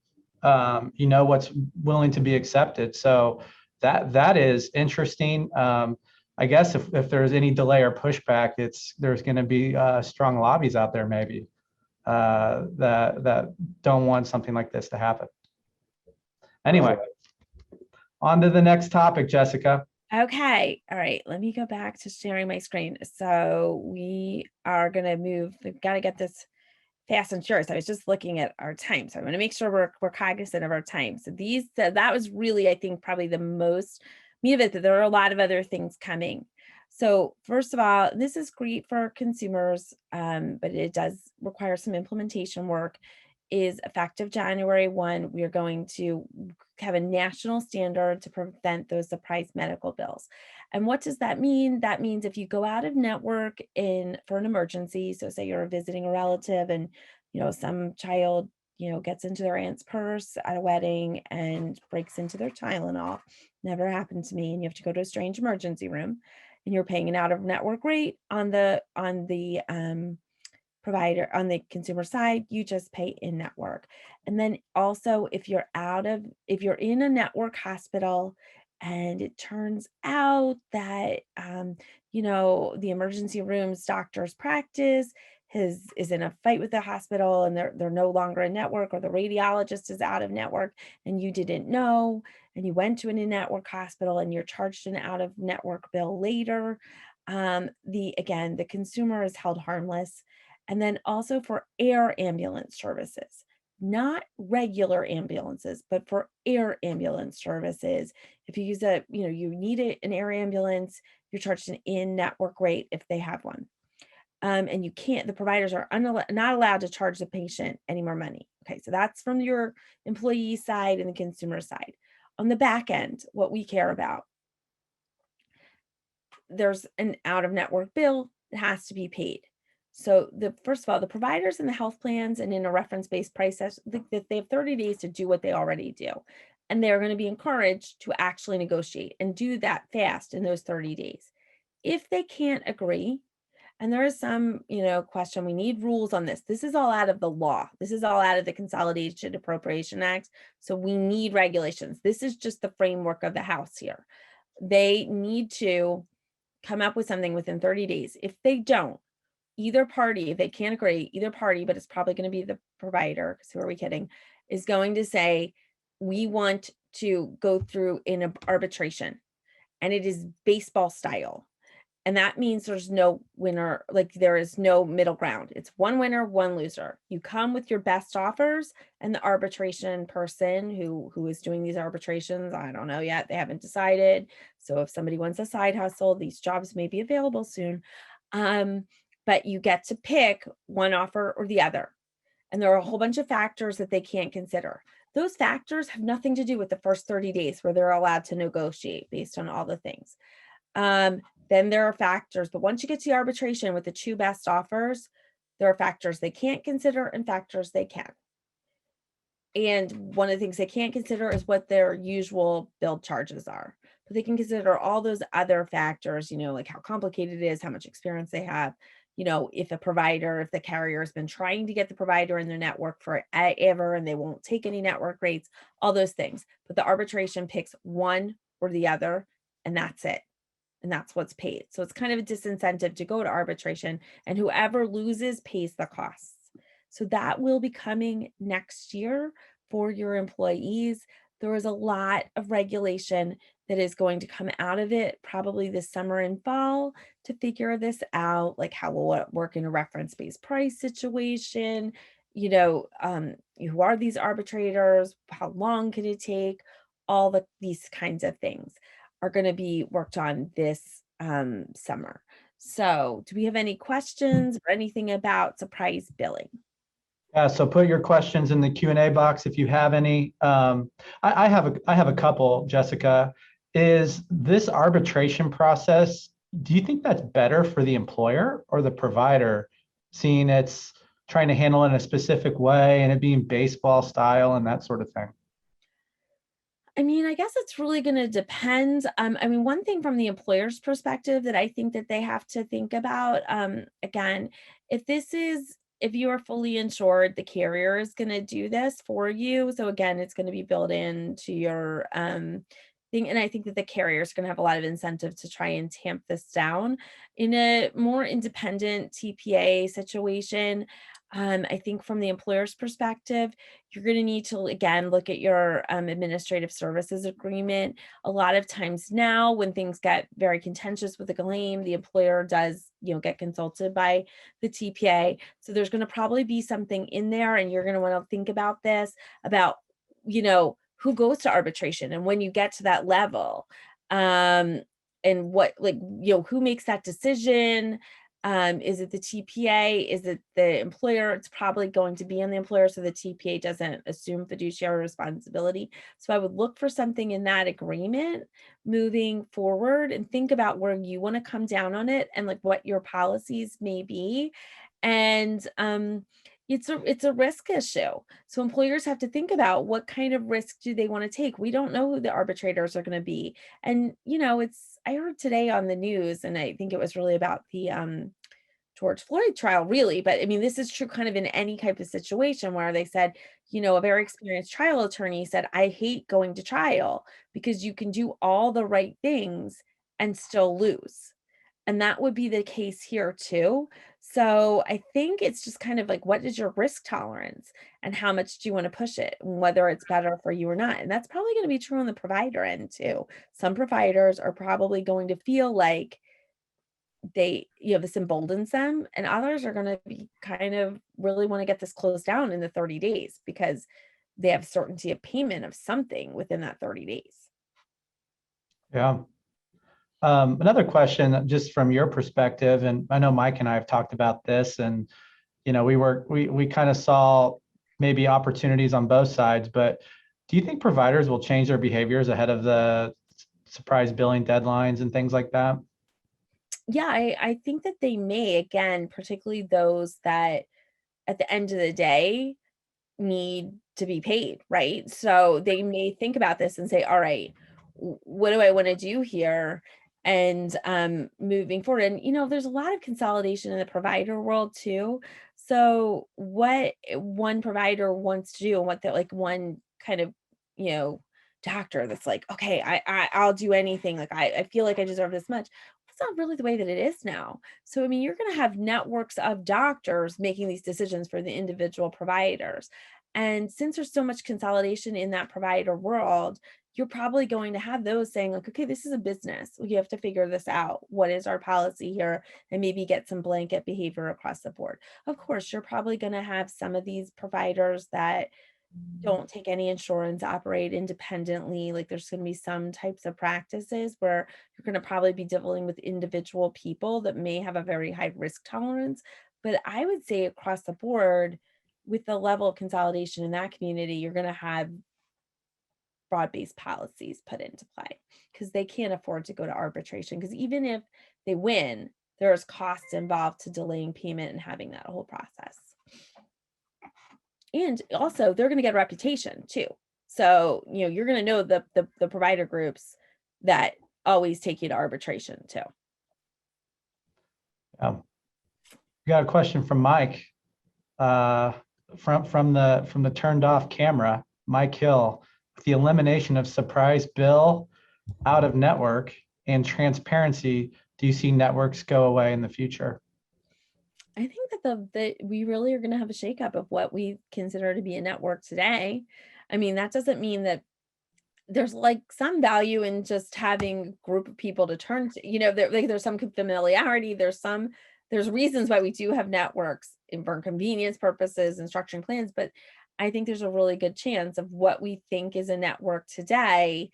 You know what's willing to be accepted. So that is interesting. I guess if there's any delay or pushback, there's going to be strong lobbies out there maybe that don't want something like this to happen. Anyway, on to the next topic, Jessica. Okay. All right. Let me go back to sharing my screen. So we are going to move. We've got to get this fast and furious. I was just looking at our time, so I want to make sure we're cognizant of our time. So that was really, I think, probably the most meat of it, that there are a lot of other things coming. So first of all, this is great for consumers, but it does require some implementation work. Is effective January 1, we are going to have a national standard to prevent those surprise medical bills. And what does that mean? That means if you go out of network for an emergency, so say you're visiting a relative and some child gets into their aunt's purse at a wedding and breaks into their Tylenol. Never happened to me. And you have to go to a strange emergency room, and you're paying an out of network rate on the provider. On the consumer side, you just pay in network. And then also, if you're in a network hospital and it turns out that the emergency room's doctor's practice is in a fight with the hospital, and they're no longer in network, or the radiologist is out of network and you didn't know, and you went to an in-network hospital and you're charged an out-of-network bill later, the consumer is held harmless. And then also for air ambulance services, not regular ambulances, but for air ambulance services. If you use you need an air ambulance, you're charged an in-network rate if they have one. And the providers are not allowed to charge the patient any more money. Okay, so that's from your employee side and the consumer side. On the back end, what we care about, there's an out-of-network bill that has to be paid. So first of all, the providers and the health plans and in a reference-based price, they have 30 days to do what they already do. And they're going to be encouraged to actually negotiate and do that fast in those 30 days. If they can't agree, and there is some, question, we need rules on this. This is all out of the law. This is all out of the Consolidation Appropriation Act. So we need regulations. This is just the framework of the House here. They need to come up with something within 30 days. If they don't, either party, if they can't agree, either party, but it's probably going to be the provider, because who are we kidding, is going to say, we want to go through in arbitration, and it is baseball style. And that means there's no winner, like there is no middle ground. It's one winner, one loser. You come with your best offers, and the arbitration person who is doing these arbitrations, I don't know yet, they haven't decided. So if somebody wants a side hustle, these jobs may be available soon. But you get to pick one offer or the other. And there are a whole bunch of factors that they can't consider. Those factors have nothing to do with the first 30 days where they're allowed to negotiate based on all the things. Then there are factors, but once you get to the arbitration with the two best offers, there are factors they can't consider and factors they can. And one of the things they can't consider is what their usual bill charges are. But they can consider all those other factors, like how complicated it is, how much experience they have, if the carrier has been trying to get the provider in their network forever and they won't take any network rates, all those things. But the arbitration picks one or the other, and that's it. And that's what's paid. So it's kind of a disincentive to go to arbitration, and whoever loses pays the costs. So that will be coming next year for your employees. There is a lot of regulation that is going to come out of it, probably this summer and fall, to figure this out, like how will it work in a reference-based price situation? Who are these arbitrators? How long can it take? These kinds of things are going to be worked on this summer. So do we have any questions or anything about surprise billing? Yeah, so put your questions in the Q&A box if you have any. I have a couple, Jessica. Is this arbitration process, do you think that's better for the employer or the provider, seeing it's trying to handle it in a specific way and it being baseball style and that sort of thing? I guess it's really going to depend. One thing from the employer's perspective that I think that they have to think about, again, if you are fully insured, the carrier is going to do this for you. So again, it's going to be built into your thing. And I think that the carrier is going to have a lot of incentive to try and tamp this down. In a more independent TPA situation, I think from the employer's perspective, you're going to need to, again, look at your administrative services agreement. A lot of times now, when things get very contentious with a claim, the employer does, get consulted by the TPA. So there's going to probably be something in there, and you're going to want to think about this, about, who goes to arbitration and when you get to that level, and what, like, who makes that decision. Is it the TPA? Is it the employer? It's probably going to be on the employer, so the TPA doesn't assume fiduciary responsibility. So I would look for something in that agreement moving forward, and think about where you want to come down on it, and like what your policies may be. And it's a risk issue. So employers have to think about what kind of risk do they want to take. We don't know who the arbitrators are going to be. And I heard today on the news, and I think it was really about the George Floyd trial, really. But I mean, this is true kind of in any type of situation where they said, a very experienced trial attorney said, I hate going to trial because you can do all the right things and still lose. And that would be the case here too. So I think it's just kind of like, what is your risk tolerance and how much do you want to push it, and whether it's better for you or not? And that's probably going to be true on the provider end too. Some providers are probably going to feel like this emboldens them, and others are going to be kind of really want to get this closed down in the 30 days because they have certainty of payment of something within that 30 days. Yeah. Another question, just from your perspective, and I know Mike and I have talked about this, and we kind of saw maybe opportunities on both sides, but do you think providers will change their behaviors ahead of the surprise billing deadlines and things like that? Yeah, I think that they may, again, particularly those that at the end of the day need to be paid, right? So they may think about this and say, all right, what do I want to do here? And moving forward. And there's a lot of consolidation in the provider world too. So what one provider wants to do, and what like one kind of, doctor that's like, okay, I'll do anything. Like I feel like I deserve this much. It's not really the way that it is now. So I mean, you're going to have networks of doctors making these decisions for the individual providers. And since there's so much consolidation in that provider world, you're probably going to have those saying like, okay, this is a business. We have to figure this out. What is our policy here? And maybe get some blanket behavior across the board. Of course, you're probably going to have some of these providers that don't take any insurance, operate independently. Like there's going to be some types of practices where you're going to probably be dealing with individual people that may have a very high risk tolerance. But I would say across the board, with the level of consolidation in that community, you're going to have broad-based policies put into play because they can't afford to go to arbitration, because even if they win, there's costs involved to delaying payment and having that whole process. And also they're going to get a reputation too. So, you're going to know the provider groups that always take you to arbitration too. We got a question from Mike, from the turned off camera, Mike Hill. With the elimination of surprise bill, out of network, and transparency, do you see networks go away in the future? I think that we really are going to have a shakeup of what we consider to be a network today. I mean, that doesn't mean that there's like some value in just having a group of people to turn to, there's some familiarity, there's reasons why we do have networks for convenience purposes and structuring plans, but I think there's a really good chance of what we think is a network today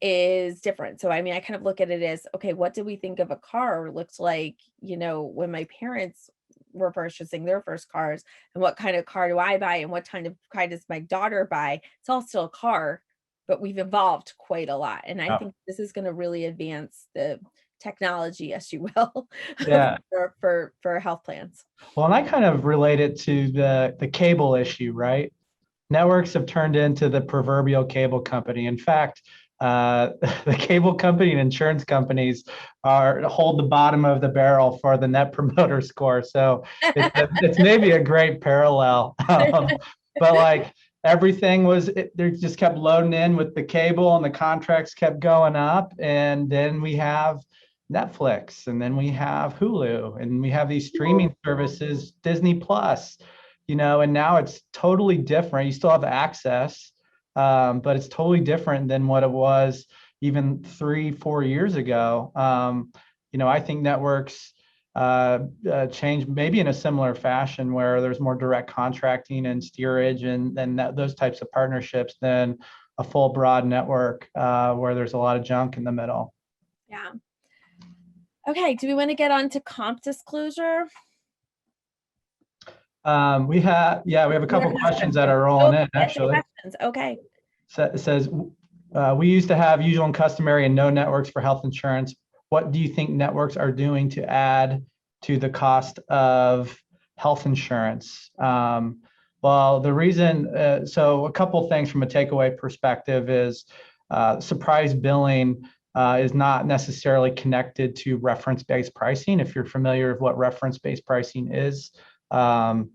is different. So I mean, I kind of look at it as, okay, what did we think of a car looked like, when my parents were purchasing their first cars, and what kind of car do I buy, and what kind of car does my daughter buy? It's all still a car, but we've evolved quite a lot. And I think this is going to really advance the technology, as you will, Yeah. for health plans. Well, and I kind of relate it to the cable issue, right? Networks have turned into the proverbial cable company. In fact, the cable company and insurance companies hold the bottom of the barrel for the net promoter score. So it's maybe a great parallel. But like everything they just kept loading in with the cable, and the contracts kept going up. And then we have Netflix, and then we have Hulu, and we have these streaming services, Disney Plus. and now it's totally different. You still have access, but it's totally different than what it was even 3-4 years ago. I think networks change maybe in a similar fashion where there's more direct contracting and steerage and those types of partnerships than a full broad network where there's a lot of junk in the middle. Yeah. Okay, do we want to get on to comp disclosure? We have a couple questions that are rolling in actually. Okay. It says, we used to have usual and customary and no networks for health insurance. What do you think networks are doing to add to the cost of health insurance? Well, the reason, so a couple things from a takeaway perspective is surprise billing is not necessarily connected to reference-based pricing. If you're familiar with what reference-based pricing is, surprise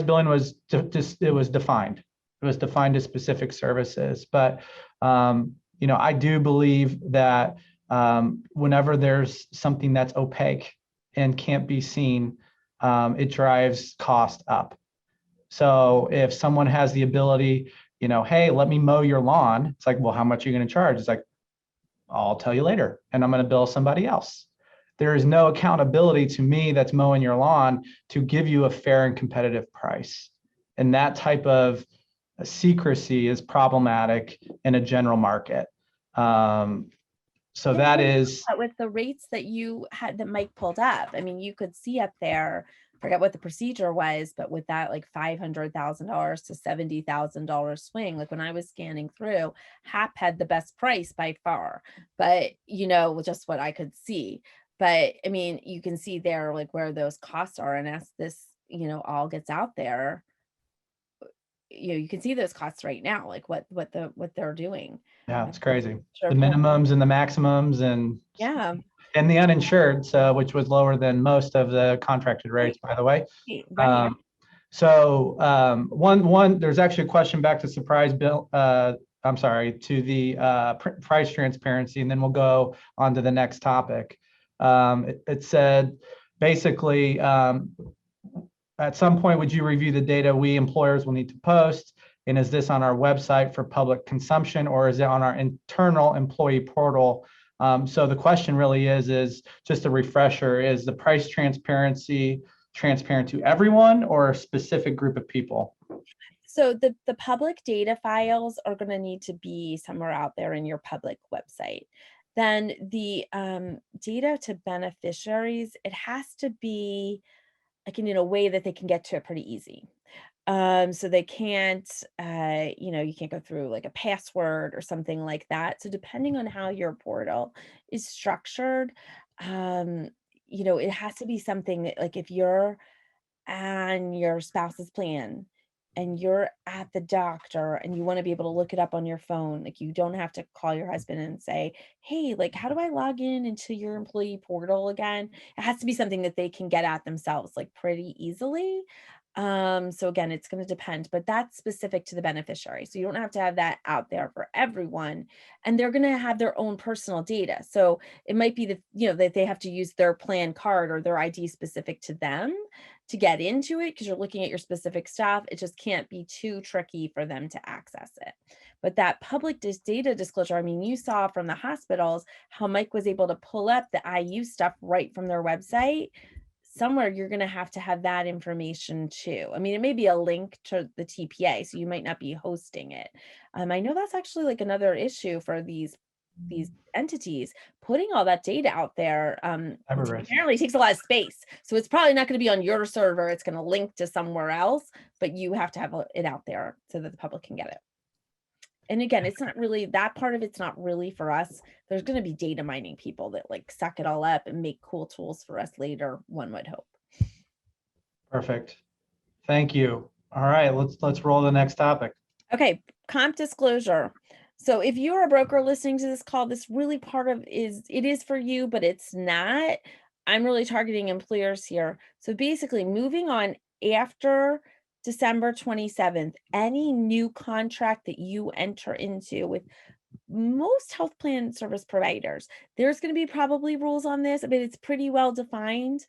billing was it was defined. It was defined as specific services. But I do believe that whenever there's something that's opaque and can't be seen, it drives cost up. So if someone has the ability, hey, let me mow your lawn, it's like, well, how much are you going to charge? It's like, I'll tell you later, and I'm going to bill somebody else. There is no accountability to me that's mowing your lawn to give you a fair and competitive price. And that type of secrecy is problematic in a general market. So that is with the rates that you had that Mike pulled up. I mean, you could see up there, forget what the procedure was, but with that like $500,000 to $70,000 swing, like when I was scanning through, HAP had the best price by far, but just what I could see. But I mean, you can see there like where those costs are, and as this, all gets out there, you can see those costs right now, like what they're doing. Yeah, it's crazy. Sure. The minimums and the maximums and the uninsured, so which was lower than most of the contracted rates, by the way. Right. One, there's actually a question back to surprise bill. I'm sorry, to the price transparency, and then we'll go on to the next topic. It said basically, at some point, would you review the data we employers will need to post? And is this on our website for public consumption, or is it on our internal employee portal? So the question really is just a refresher, is the price transparency transparent to everyone or a specific group of people? So the public data files are going to need to be somewhere out there in your public website. Then the data to beneficiaries, it has to be like in a way that they can get to it pretty easy. So they can't, you can't go through like a password or something like that. So depending on how your portal is structured, it has to be something that, like if you're on your spouse's plan and you're at the doctor and you want to be able to look it up on your phone, like you don't have to call your husband and say, hey, like, how do I log in into your employee portal again? It has to be something that they can get at themselves, like pretty easily. So again, it's going to depend, but that's specific to the beneficiary. So you don't have to have that out there for everyone, and they're going to have their own personal data. So it might be that, that they have to use their plan card or their ID specific to them to get into it, because you're looking at your specific stuff. It just can't be too tricky for them to access it. But that public data disclosure, I mean, you saw from the hospitals how Mike was able to pull up the IU stuff right from their website. Somewhere you're going to have that information too. I mean, it may be a link to the TPA, so you might not be hosting it. I know that's actually like another issue for these entities, putting all that data out there apparently takes a lot of space. So it's probably not going to be on your server. It's going to link to somewhere else, but you have to have it out there so that the public can get it. And again, it's not really, that part of it's not really for us. There's going to be data mining people that like suck it all up and make cool tools for us later, one would hope. Perfect. Thank you. All right, let's roll to the next topic. Okay, comp disclosure. So if you're a broker listening to this call, this really part of it is for you, but it's not. I'm really targeting employers here. So basically moving on after December 27th, any new contract that you enter into with most health plan service providers, there's going to be probably rules on this, but it's pretty well defined.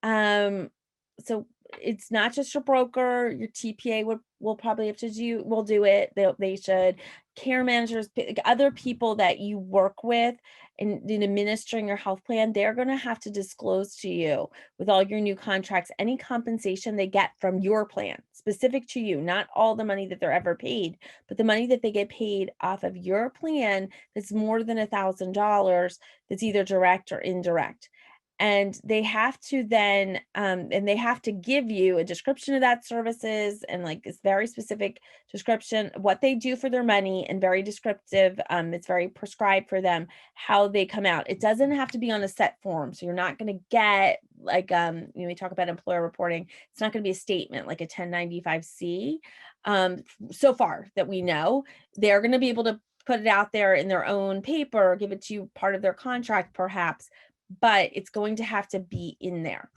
So it's not just your broker, your TPA will probably have to will do it. They should. Care managers, like other people that you work with in administering your health plan, they're going to have to disclose to you with all your new contracts any compensation they get from your plan, specific to you, not all the money that they're ever paid, but the money that they get paid off of your plan that's more than $1,000, that's either direct or indirect. And they have to then, and they have to give you a description of that services and like this very specific description, what they do for their money, and very descriptive. It's very prescribed for them, how they come out. It doesn't have to be on a set form. So you're not going to get like, we talk about employer reporting. It's not going to be a statement like a 1095C. So far that we know, they're going to be able to put it out there in their own paper or give it to you part of their contract perhaps, but it's going to have to be in there.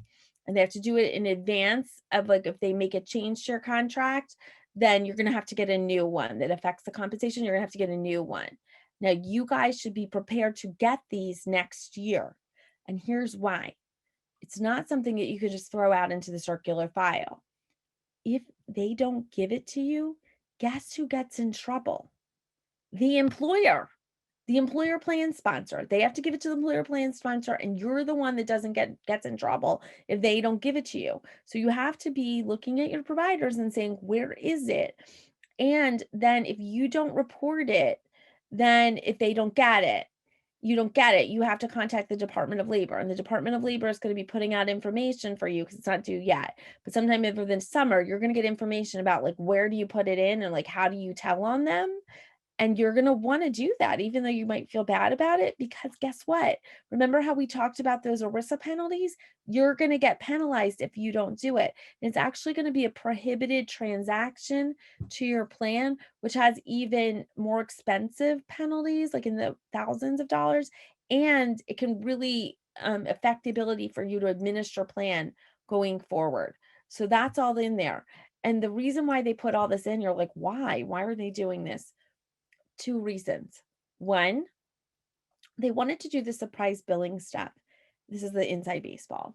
And they have to do it in advance of, like, if they make a change to your contract, then you're going to have to get a new one that affects the compensation. You're going to have to get a new one. Now, you guys should be prepared to get these next year. And here's why. It's not something that you could just throw out into the circular file. If they don't give it to you, guess who gets in trouble? The employer. The employer plan sponsor. They have to give it to the employer plan sponsor, and you're the one that doesn't gets in trouble if they don't give it to you. So you have to be looking at your providers and saying, where is it? And then if you don't report it, then if they don't get it, you have to contact the Department of Labor, and the Department of Labor is going to be putting out information for you because it's not due yet. But sometime over the summer, you're going to get information about like, where do you put it in and like, how do you tell on them? And you're going to want to do that, even though you might feel bad about it, because guess what? Remember how we talked about those ERISA penalties? You're going to get penalized if you don't do it. And it's actually going to be a prohibited transaction to your plan, which has even more expensive penalties, like in the thousands of dollars. And it can really affect the ability for you to administer plan going forward. So that's all in there. And the reason why they put all this in, you're like, why? Why are they doing this? Two reasons. One, they wanted to do the surprise billing stuff. This is the inside baseball.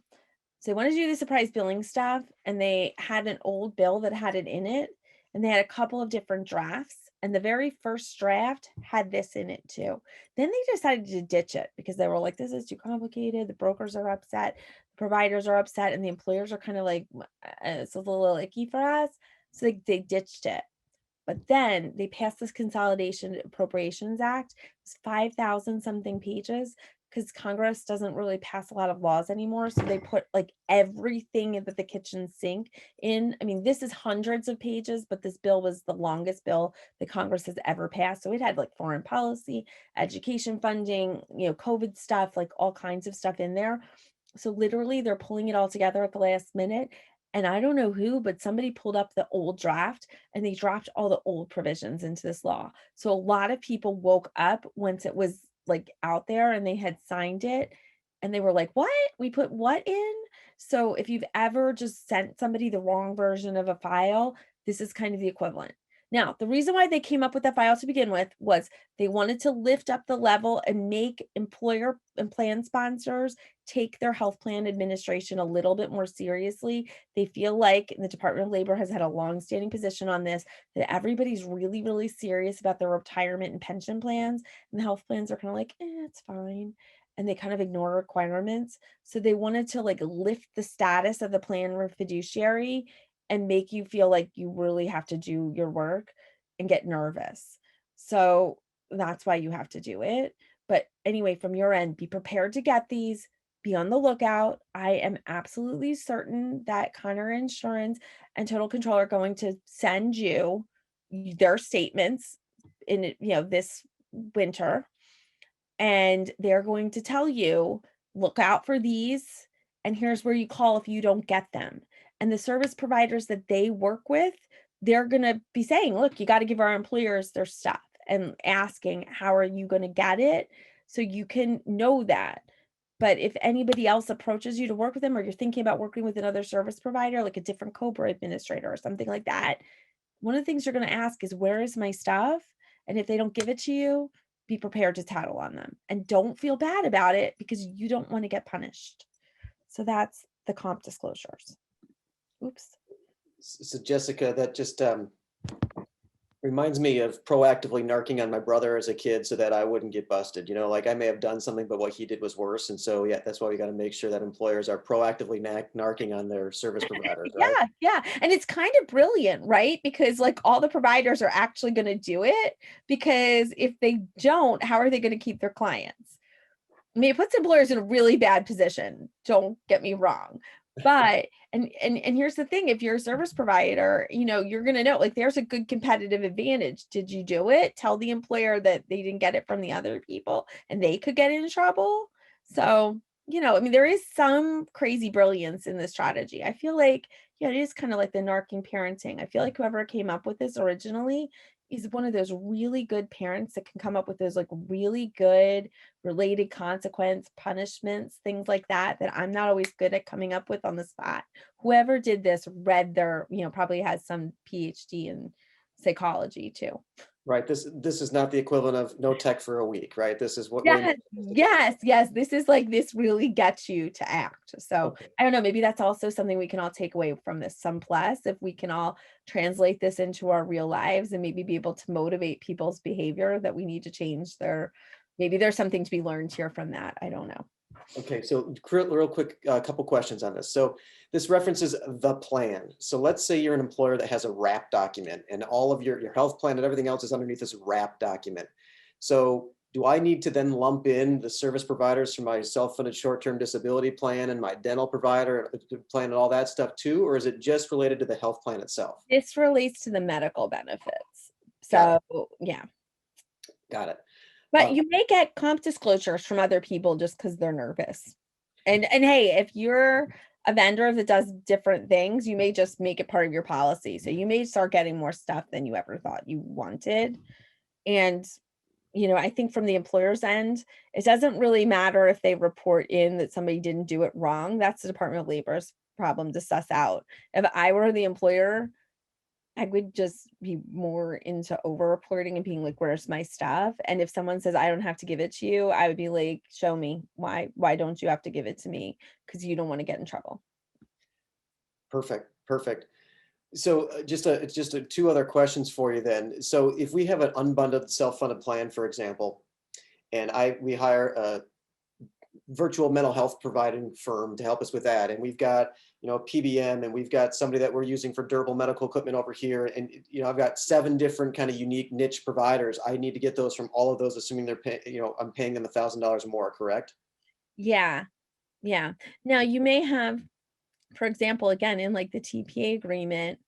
So they wanted to do the surprise billing stuff, and they had an old bill that had it in it, and they had a couple of different drafts. And the very first draft had this in it too. Then they decided to ditch it because they were like, this is too complicated. The brokers are upset, the providers are upset, and the employers are kind of like, it's a little icky for us. So they ditched it. But then they passed this Consolidation Appropriations Act. It's 5,000 something pages because Congress doesn't really pass a lot of laws anymore. So they put like everything at the kitchen sink in. I mean, this is hundreds of pages, but this bill was the longest bill that Congress has ever passed. So it had like foreign policy, education funding, COVID stuff, like all kinds of stuff in there. So literally they're pulling it all together at the last minute. And I don't know who, but somebody pulled up the old draft and they dropped all the old provisions into this law. So a lot of people woke up once it was like out there and they had signed it and they were like, what? We put what in? So if you've ever just sent somebody the wrong version of a file, this is kind of the equivalent. Now, the reason why they came up with that file to begin with was they wanted to lift up the level and make employer and plan sponsors take their health plan administration a little bit more seriously. They feel like the Department of Labor has had a long-standing position on this, that everybody's really, really serious about their retirement and pension plans, and the health plans are kind of like, it's fine. And they kind of ignore requirements. So they wanted to like lift the status of the plan fiduciary and make you feel like you really have to do your work and get nervous. So that's why you have to do it. But anyway, from your end, be prepared to get these. Be on the lookout. I am absolutely certain that Connor Insurance and Total Control are going to send you their statements in this winter, and they're going to tell you, look out for these, and here's where you call if you don't get them. And the service providers that they work with, they're going to be saying, look, you got to give our employers their stuff, and asking, how are you going to get it? So you can know that. But if anybody else approaches you to work with them, or you're thinking about working with another service provider, like a different COBRA administrator or something like that, one of the things you're going to ask is, where is my stuff? And if they don't give it to you, be prepared to tattle on them. And don't feel bad about it because you don't want to get punished. So that's the comp disclosures. Oops. So Jessica, that just reminds me of proactively narking on my brother as a kid so that I wouldn't get busted. You know, like I may have done something, but what he did was worse. And so, yeah, that's why we got to make sure that employers are proactively narking on their service providers, right? Yeah, yeah. And it's kind of brilliant, right? Because like all the providers are actually going to do it, because if they don't, how are they going to keep their clients? I mean, it puts employers in a really bad position. Don't get me wrong. But and here's the thing, if you're a service provider, you know, you're going to know like there's a good competitive advantage. Did you do it? Tell the employer that they didn't get it from the other people and they could get in trouble. So, you know, I mean, there is some crazy brilliance in this strategy. I feel like, yeah, it is kind of like the narking parenting. I feel like whoever came up with this originally is one of those really good parents that can come up with those like really good related consequence punishments, things like that, that I'm not always good at coming up with on the spot. Whoever did this read their, you know, probably has some PhD in psychology too. Right. This is not the equivalent of no tech for a week, right? This is what way more Yes, sophisticated. yes, yes. This is like this really gets you to act. So Okay. I don't know, maybe that's also something we can all take away from this. Some plus, if we can all translate this into our real lives and maybe be able to motivate people's behavior that we need to change their, maybe there's something to be learned here from that. I don't know. Okay, so real quick, a couple questions on this. So this references the plan. So let's say you're an employer that has a wrap document and all of your health plan and everything else is underneath this wrap document. So do I need to then lump in the service providers for my self-funded short-term disability plan and my dental provider plan and all that stuff too? Or is it just related to the health plan itself? This relates to the medical benefits. Got it. So, yeah. Got it. But you may get comp disclosures from other people just because they're nervous. And hey, if you're a vendor that does different things, you may just make it part of your policy. So you may start getting more stuff than you ever thought you wanted. And, you know, I think from the employer's end, it doesn't really matter if they report in that somebody didn't do it wrong. That's the Department of Labor's problem to suss out. If I were the employer, I would just be more into over reporting and being like, where's my stuff? And if someone says I don't have to give it to you, I would be like, show me why don't you have to give it to me? Because you don't want to get in trouble. Perfect. Perfect. So just two other questions for you then. So if we have an unbundled self-funded plan, for example, and we hire a virtual mental health providing firm to help us with that, and we've got, you know, PBM, and we've got somebody that we're using for durable medical equipment over here, and you know, I've got 7 different kind of unique niche providers. I need to get those from all of those, assuming they're you know, I'm paying them $1,000 more, correct? Yeah. Yeah. Now you may have, for example, again, in like the TPA agreement,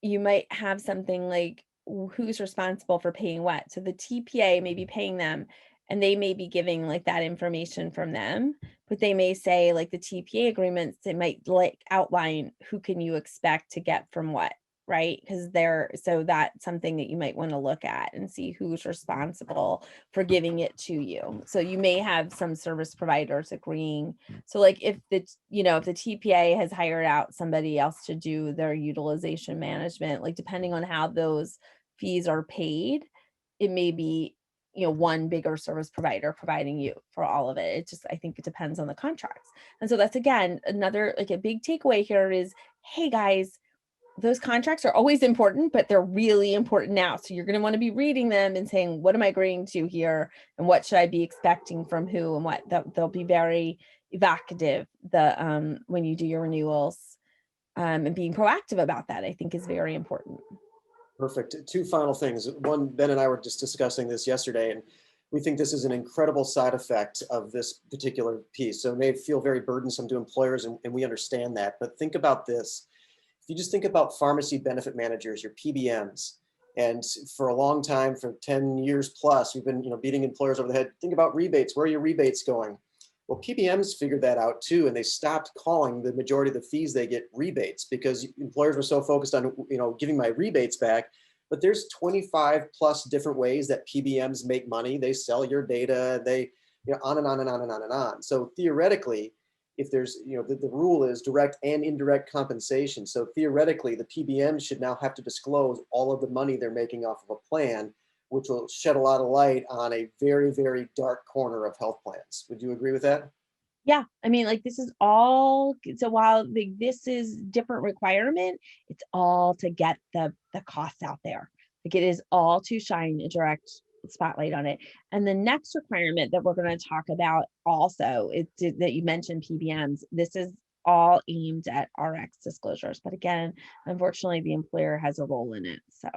you might have something like who's responsible for paying what. So the TPA may be paying them and they may be giving like that information from them, but they may say like the TPA agreements, it might like outline who can you expect to get from what, right? Because they're, so that's something that you might want to look at and see who's responsible for giving it to you. So you may have some service providers agreeing. So like if the, you know, if the TPA has hired out somebody else to do their utilization management, like depending on how those fees are paid, it may be, you know, one bigger service provider providing you for all of it. It just, I think it depends on the contracts. And so that's again, another like a big takeaway here is, hey guys, those contracts are always important, but they're really important now. So you're going to want to be reading them and saying, what am I agreeing to here? And what should I be expecting from who and what? They'll be very evocative when you do your renewals, and being proactive about that, I think is very important. Perfect. Two final things. One, Ben and I were just discussing this yesterday, and we think this is an incredible side effect of this particular piece. So it may feel very burdensome to employers, and we understand that. But think about this. If you just think about pharmacy benefit managers, your PBMs, and for a long time, for 10 years plus, we've been, you know, beating employers over the head. Think about rebates. Where are your rebates going? Well, PBMs figured that out too, and they stopped calling the majority of the fees they get rebates because employers were so focused on, you know, giving my rebates back. But there's 25 plus different ways that PBMs make money. They sell your data, they, you know, on and on and on and on and on. So theoretically, if there's, you know, the rule is direct and indirect compensation. So theoretically, the PBM should now have to disclose all of the money they're making off of a plan, which will shed a lot of light on a very, very dark corner of health plans. Would you agree with that? Yeah, I mean, like this is all, so while this is different requirement, it's all to get the costs out there. Like it is all to shine a direct spotlight on it. And the next requirement that we're going to talk about also is that you mentioned PBMs. This is all aimed at RX disclosures, but again, unfortunately, the employer has a role in it. So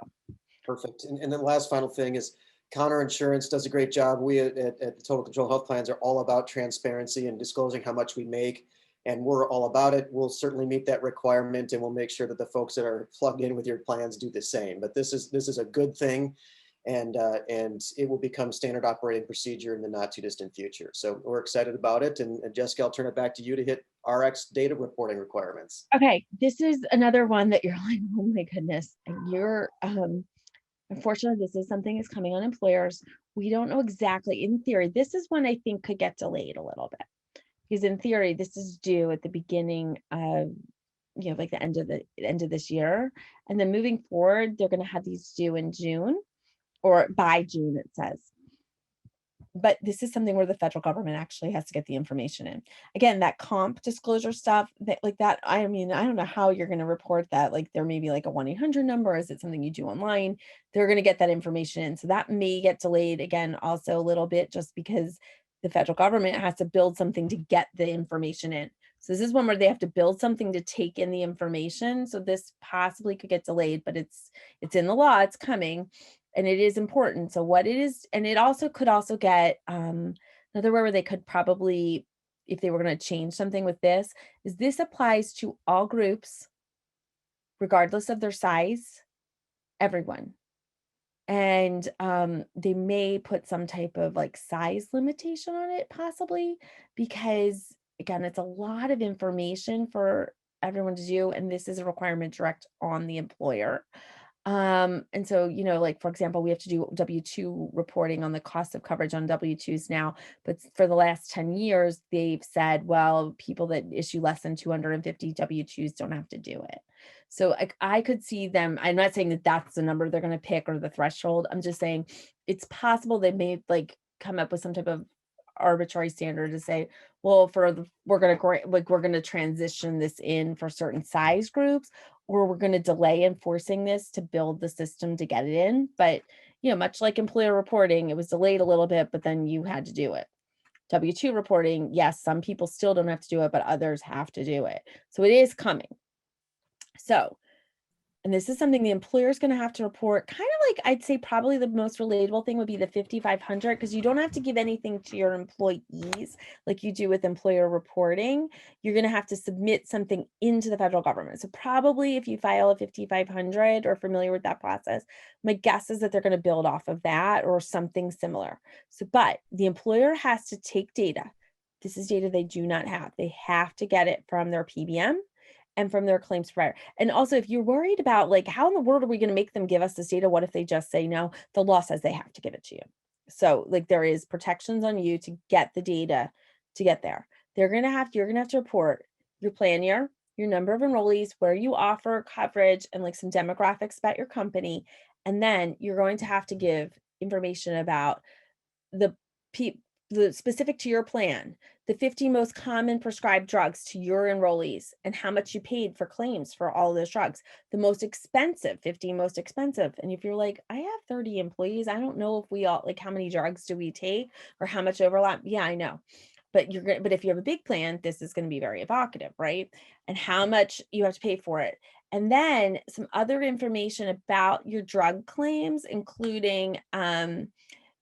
Perfect. And then the last final thing is Counter Insurance does a great job. We at the Total Control Health Plans are all about transparency and disclosing how much we make, and we're all about it. We'll certainly meet that requirement, and we'll make sure that the folks that are plugged in with your plans do the same. But this is a good thing, and it will become standard operating procedure in the not too distant future. So we're excited about it. And Jessica, I'll turn it back to you to hit RX data reporting requirements. okay, this is another one that you're like, oh my goodness, and you're unfortunately, this is something that's coming on employers. We don't know exactly. In theory, this is one I think could get delayed a little bit because in theory, this is due at the beginning of, like the end of this year, and then moving forward, they're going to have these due in June or by June, it says. But this is something where the federal government actually has to get the information in. Again, that comp disclosure stuff, that like that, I mean, I don't know how you're going to report that. Like there may be like a 1-800 number. Is it something you do online? They're going to get that information in. So that may get delayed again, also a little bit, just because the federal government has to build something to get the information in. So this is one where they have to build something to take in the information. So this possibly could get delayed, but it's in the law, it's coming. And it is important. So what it is, and it also could also get another where they could probably, if they were going to change something with this, is this applies to all groups, regardless of their size, everyone. And they may put some type of like size limitation on it, possibly, because again, it's a lot of information for everyone to do, and this is a requirement direct on the employer. And so, like, for example, we have to do W-2 reporting on the cost of coverage on W-2s now, but for the last 10 years, they've said, well, people that issue less than 250 W-2s don't have to do it. So I could see them, I'm not saying that that's the number they're going to pick or the threshold. I'm just saying it's possible they may like come up with some type of arbitrary standard to say, well, we're going to transition this in for certain size groups, or we're going to delay enforcing this to build the system to get it in. But, much like employer reporting, it was delayed a little bit, but then you had to do it. W-2 reporting, yes, some people still don't have to do it, but others have to do it. So it is coming. So, and this is something the employer is going to have to report, kind of like, I'd say probably the most relatable thing would be the 5,500, because you don't have to give anything to your employees like you do with employer reporting. You're going to have to submit something into the federal government. So probably if you file a 5,500 or familiar with that process, my guess is that they're going to build off of that or something similar. So, but the employer has to take data. This is data they do not have. They have to get it from their PBM and from their claims provider. And also, if you're worried about like, how in the world are we going to make them give us this data? What if they just say no? The law says they have to give it to you. So like there is protections on you to get the data to get there. You're going to have to report your plan year, your number of enrollees, where you offer coverage, and like some demographics about your company. And then you're going to have to give information about the specific to your plan, the 50 most common prescribed drugs to your enrollees, and how much you paid for claims for all of those drugs, the most expensive, 50 most expensive. And if you're like, I have 30 employees, I don't know if we all, like, how many drugs do we take or how much overlap? Yeah, I know. But but if you have a big plan, this is going to be very evocative, right? And how much you have to pay for it. And then some other information about your drug claims, including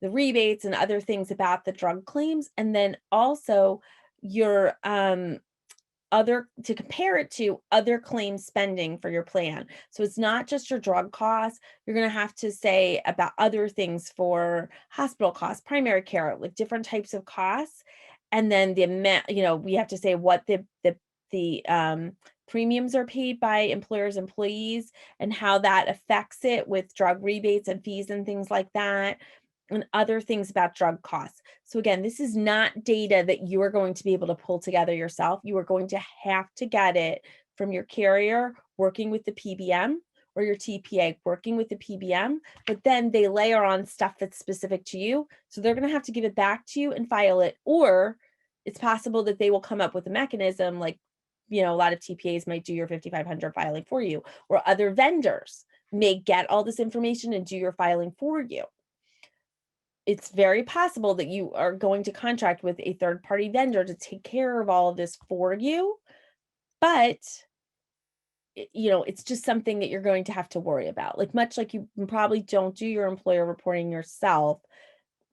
the rebates and other things about the drug claims. And then also your other, to compare it to other claim spending for your plan. So it's not just your drug costs. You're going to have to say about other things for hospital costs, primary care, like different types of costs. And then the amount, we have to say what the premiums are paid by employers' employees and how that affects it with drug rebates and fees and things like that, and other things about drug costs. So again, this is not data that you are going to be able to pull together yourself. You are going to have to get it from your carrier working with the PBM, or your TPA working with the PBM, but then they layer on stuff that's specific to you. So they're going to have to give it back to you and file it, or it's possible that they will come up with a mechanism like, a lot of TPAs might do your 5,500 filing for you, or other vendors may get all this information and do your filing for you. It's very possible that you are going to contract with a third-party vendor to take care of all of this for you, but it's just something that you're going to have to worry about. Like, much like you probably don't do your employer reporting yourself,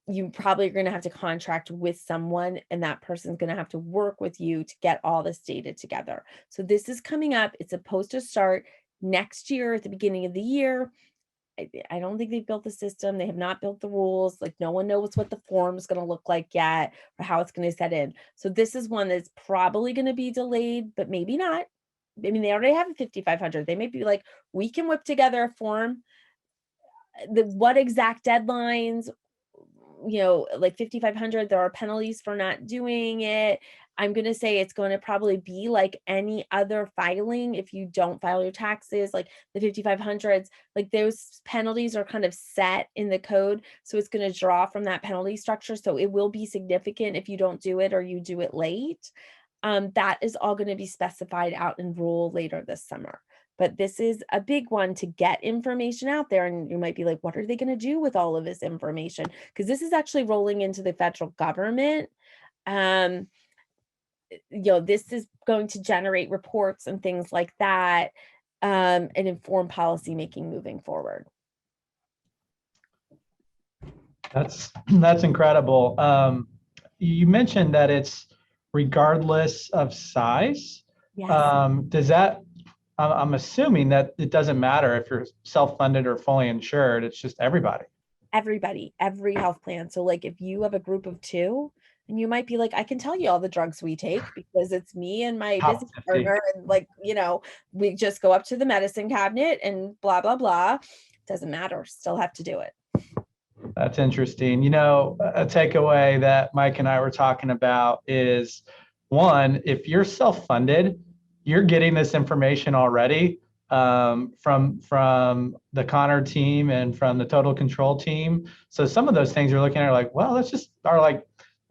you probably are going to have to contract with someone, and that person's going to have to work with you to get all this data together. So this is coming up. It's supposed to start next year at the beginning of the year. I don't think they've built the system. They have not built the rules. Like, no one knows what the form is going to look like yet, or how it's going to set in. So this is one that's probably going to be delayed, but maybe not. I mean, they already have a 5,500. They may be like, we can whip together a form. What exact deadlines, like 5,500, there are penalties for not doing it. I'm going to say it's going to probably be like any other filing. If you don't file your taxes, like the 5,500s, like those penalties are kind of set in the code. So it's going to draw from that penalty structure. So it will be significant if you don't do it or you do it late. That is all going to be specified out in rule later this summer. But this is a big one to get information out there. And you might be like, what are they going to do with all of this information? Because this is actually rolling into the federal government. This is going to generate reports and things like that, and inform policymaking moving forward. That's incredible. You mentioned that it's regardless of size. Yes. Does that, I'm assuming that it doesn't matter if you're self-funded or fully insured, it's just everybody. Everybody, every health plan. So like if you have a group of 2, and you might be like, I can tell you all the drugs we take because it's me and my Top business 50. partner. And like, we just go up to the medicine cabinet and blah, blah, blah. Doesn't matter. Still have to do it. That's interesting. A takeaway that Mike and I were talking about is, one, if you're self-funded, you're getting this information already from the Connor team and from the Total Control team. So some of those things you're looking at are like, well, that's just our like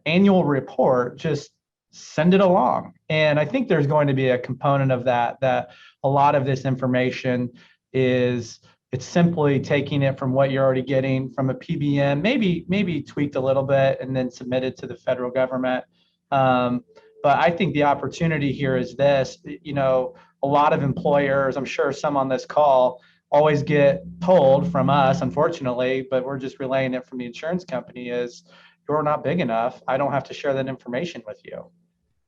annual report. Just send it along. And I think there's going to be a component of that a lot of this information is, it's simply taking it from what you're already getting from a PBM, maybe tweaked a little bit and then submitted to the federal government. But I think the opportunity here is this, a lot of employers, I'm sure some on this call, always get told from us, unfortunately, but we're just relaying it from the insurance company, is you're not big enough. I don't have to share that information with you.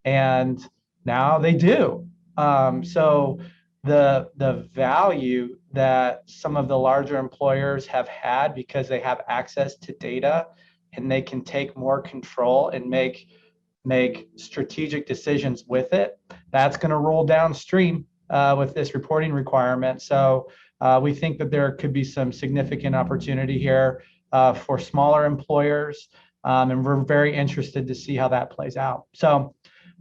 And now they do. So the value that some of the larger employers have had because they have access to data and they can take more control and make strategic decisions with it, that's going to roll downstream with this reporting requirement. So we think that there could be some significant opportunity here for smaller employers, and we're very interested to see how that plays out. So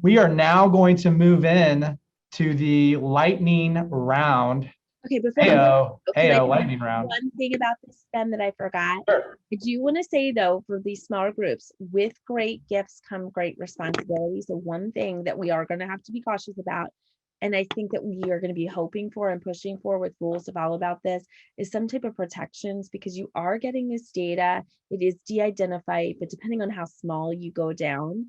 we are now going to move in to the lightning round. Okay, before lightning round. One thing about this, Ben, that I forgot. Sure. I do want to say though, for these smaller groups, with great gifts come great responsibility. So one thing that we are going to have to be cautious about, and I think that we are going to be hoping for and pushing for with rules to follow about this, is some type of protections, because you are getting this data. It is de-identified, but depending on how small you go down,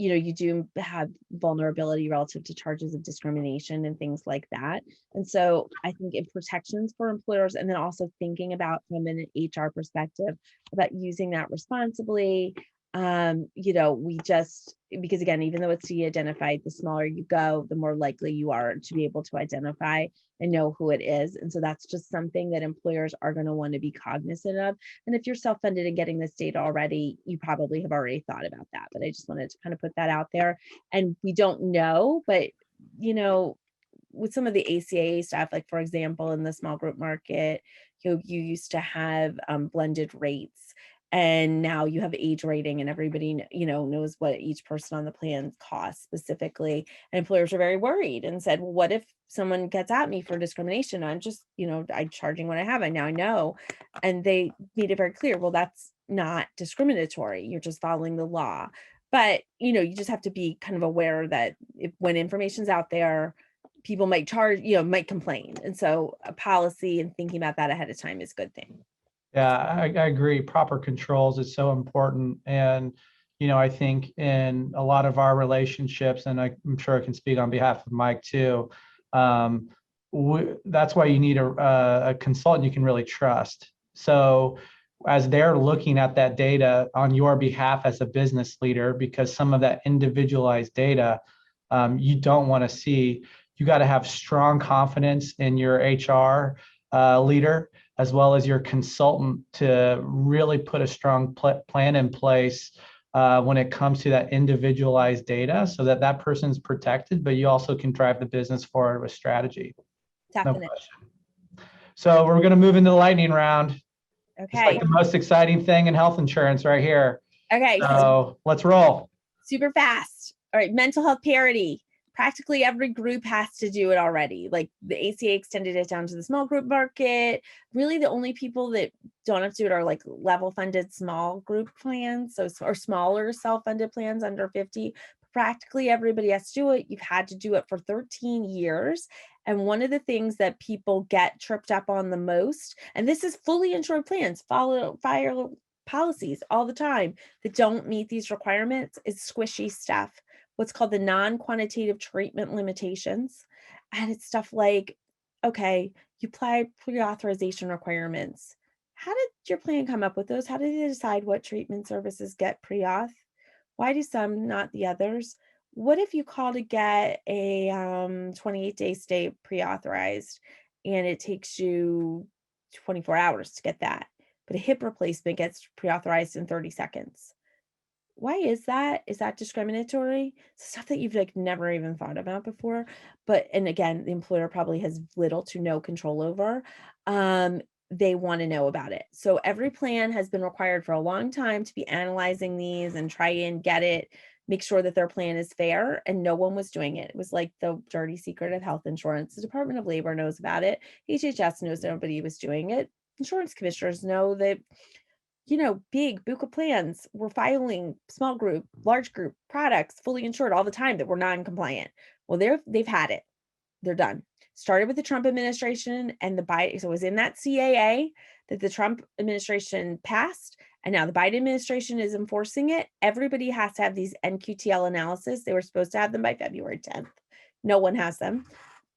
you do have vulnerability relative to charges of discrimination and things like that. And so I think in protections for employers, and then also thinking about from an HR perspective about using that responsibly, because again, even though it's de-identified, the smaller you go, the more likely you are to be able to identify and know who it is. And so that's just something that employers are going to want to be cognizant of. And if you're self-funded and getting this data already, you probably have already thought about that. But I just wanted to kind of put that out there. And we don't know, but with some of the ACA stuff, like for example, in the small group market, you used to have blended rates. And now you have age rating, and everybody, knows what each person on the plan costs specifically. And employers are very worried and said, well, what if someone gets at me for discrimination? I'm just, I'm charging what I have. And now I know. And they made it very clear, well, that's not discriminatory. You're just following the law. But, you just have to be kind of aware that when information's out there, people might charge, might complain. And so a policy and thinking about that ahead of time is a good thing. Yeah, I agree. Proper controls is so important. And, I think in a lot of our relationships, and I'm sure I can speak on behalf of Mike too, that's why you need a consultant you can really trust. So as they're looking at that data on your behalf as a business leader, because some of that individualized data you don't want to see, you got to have strong confidence in your HR leader as well as your consultant to really put a strong plan in place when it comes to that individualized data so that that person's protected, but you also can drive the business forward with strategy. No Definitely. question. So we're going to move into the lightning round. It's like Okay. the most exciting thing in health insurance right here. Okay. So let's roll. Super fast. All right. Mental health parity. Practically every group has to do it already. Like the ACA extended it down to the small group market. Really, the only people that don't have to do it are like level funded small group plans, or smaller self-funded plans under 50. Practically everybody has to do it. You've had to do it for 13 years. And one of the things that people get tripped up on the most, and this is fully insured plans, fire policies all the time that don't meet these requirements, is squishy stuff, what's called the non-quantitative treatment limitations. And it's stuff like, okay, you apply pre-authorization requirements. How did your plan come up with those? How did they decide what treatment services get pre-auth? Why do some, not the others? What if you call to get a 28-day stay pre-authorized and it takes you 24 hours to get that, but a hip replacement gets pre-authorized in 30 seconds? Why is that? Is that discriminatory? Stuff that you've like never even thought about before. And again, the employer probably has little to no control over. They want to know about it. So every plan has been required for a long time to be analyzing these and try and get it, make sure that their plan is fair, and no one was doing it. It was like the dirty secret of health insurance. The Department of Labor knows about it. HHS knows nobody was doing it. Insurance commissioners know that big BUCA plans were filing small group, large group products fully insured all the time that were non-compliant. Well, they've had it. They're done. Started with the Trump administration and the Biden. So it was in that CAA that the Trump administration passed. And now the Biden administration is enforcing it. Everybody has to have these NQTL analysis. They were supposed to have them by February 10th. No one has them,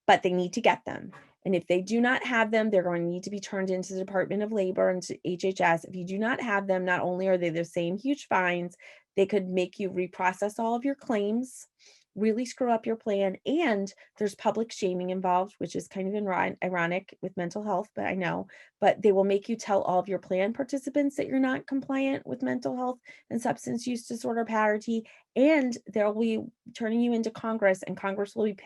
but they need to get them. And if they do not have them, they're going to need to be turned into the Department of Labor and to HHS. If you do not have them, not only are they the same huge fines, they could make you reprocess all of your claims, really screw up your plan. And there's public shaming involved, which is kind of ironic with mental health, but I know. But they will make you tell all of your plan participants that you're not compliant with mental health and substance use disorder parity. And they'll be turning you into Congress, and Congress will be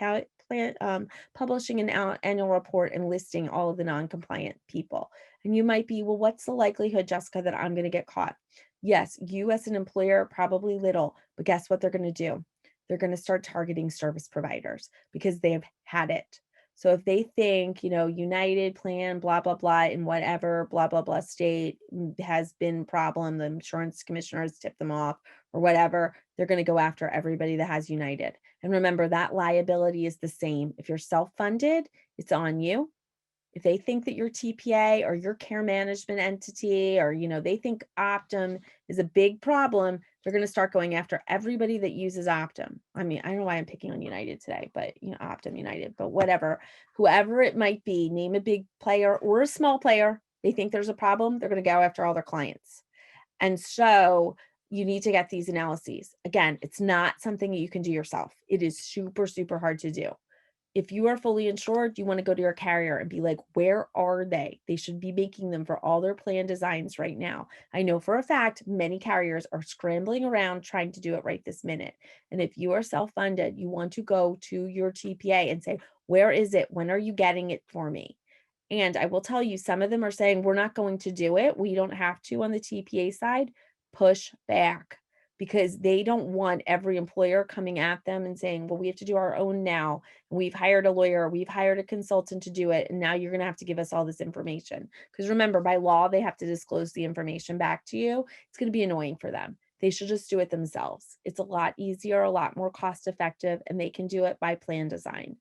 publishing an annual report and listing all of the non-compliant people. And you might be, well, what's the likelihood, Jessica, that I'm going to get caught? Yes, you as an employer, probably little, but guess what they're going to do? They're going to start targeting service providers because they have had it. So if they think, United plan, blah, blah, blah, in whatever, blah, blah, blah state has been problem, the insurance commissioners tip them off or whatever, they're going to go after everybody that has United. And remember, that liability is the same. If you're self-funded, it's on you. If they think that your TPA or your care management entity, or, they think Optum is a big problem, they're going to start going after everybody that uses Optum. I mean, I don't know why I'm picking on United today, but, Optum, United, but whatever, whoever it might be, name a big player or a small player. They think there's a problem, they're going to go after all their clients. And so you need to get these analyses. Again, it's not something you can do yourself. It is super, super hard to do. If you are fully insured, you want to go to your carrier and be like, where are they? They should be making them for all their plan designs right now. I know for a fact, many carriers are scrambling around trying to do it right this minute. And if you are self-funded, you want to go to your TPA and say, where is it? When are you getting it for me? And I will tell you, some of them are saying, we're not going to do it. We don't have to on the TPA side. Push back, because they don't want every employer coming at them and saying, well, we have to do our own now. We've hired a lawyer, we've hired a consultant to do it, and now you're going to have to give us all this information. Because remember, by law, they have to disclose the information back to you. It's going to be annoying for them. They should just do it themselves. It's a lot easier, a lot more cost effective, and they can do it by plan design.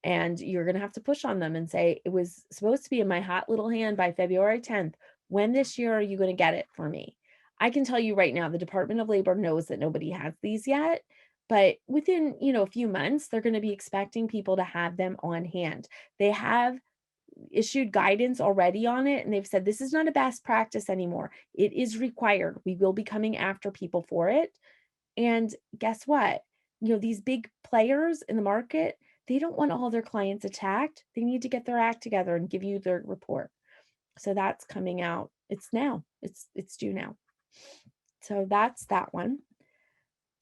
And you're going to have to push on them and say, it was supposed to be in my hot little hand by February 10th. When this year are you going to get it for me? I can tell you right now, the Department of Labor knows that nobody has these yet, but within, a few months, they're going to be expecting people to have them on hand. They have issued guidance already on it, and they've said this is not a best practice anymore. It is required. We will be coming after people for it. And guess what? These big players in the market, they don't want all their clients attacked. They need to get their act together and give you their report. So that's coming out. It's now. It's due now. So that's that one.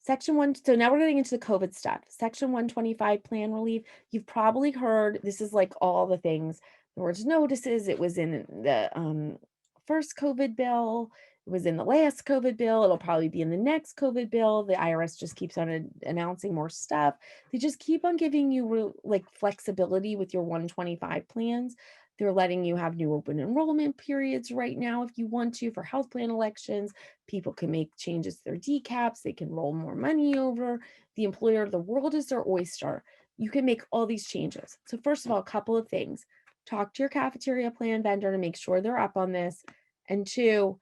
Section 1, so now we're getting into the COVID stuff. Section 125 plan relief. You've probably heard, this is like all the things. There was notices. It was in the first COVID bill. It was in the last COVID bill. It'll probably be in the next COVID bill. The IRS just keeps on announcing more stuff. They just keep on giving you like flexibility with your 125 plans. They're letting you have new open enrollment periods right now if you want to for health plan elections. People can make changes to their DCAPs. They can roll more money over. The employer, the world is their oyster. You can make all these changes. So first of all, a couple of things. Talk to your cafeteria plan vendor to make sure they're up on this. And 2,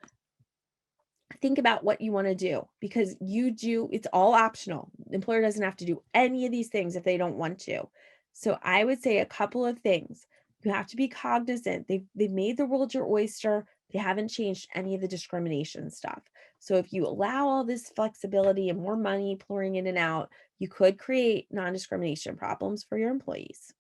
think about what you want to do, because it's all optional. The employer doesn't have to do any of these things if they don't want to. So I would say a couple of things. You have to be cognizant. They've made the world your oyster. They haven't changed any of the discrimination stuff. So if you allow all this flexibility and more money pouring in and out, you could create non-discrimination problems for your employees.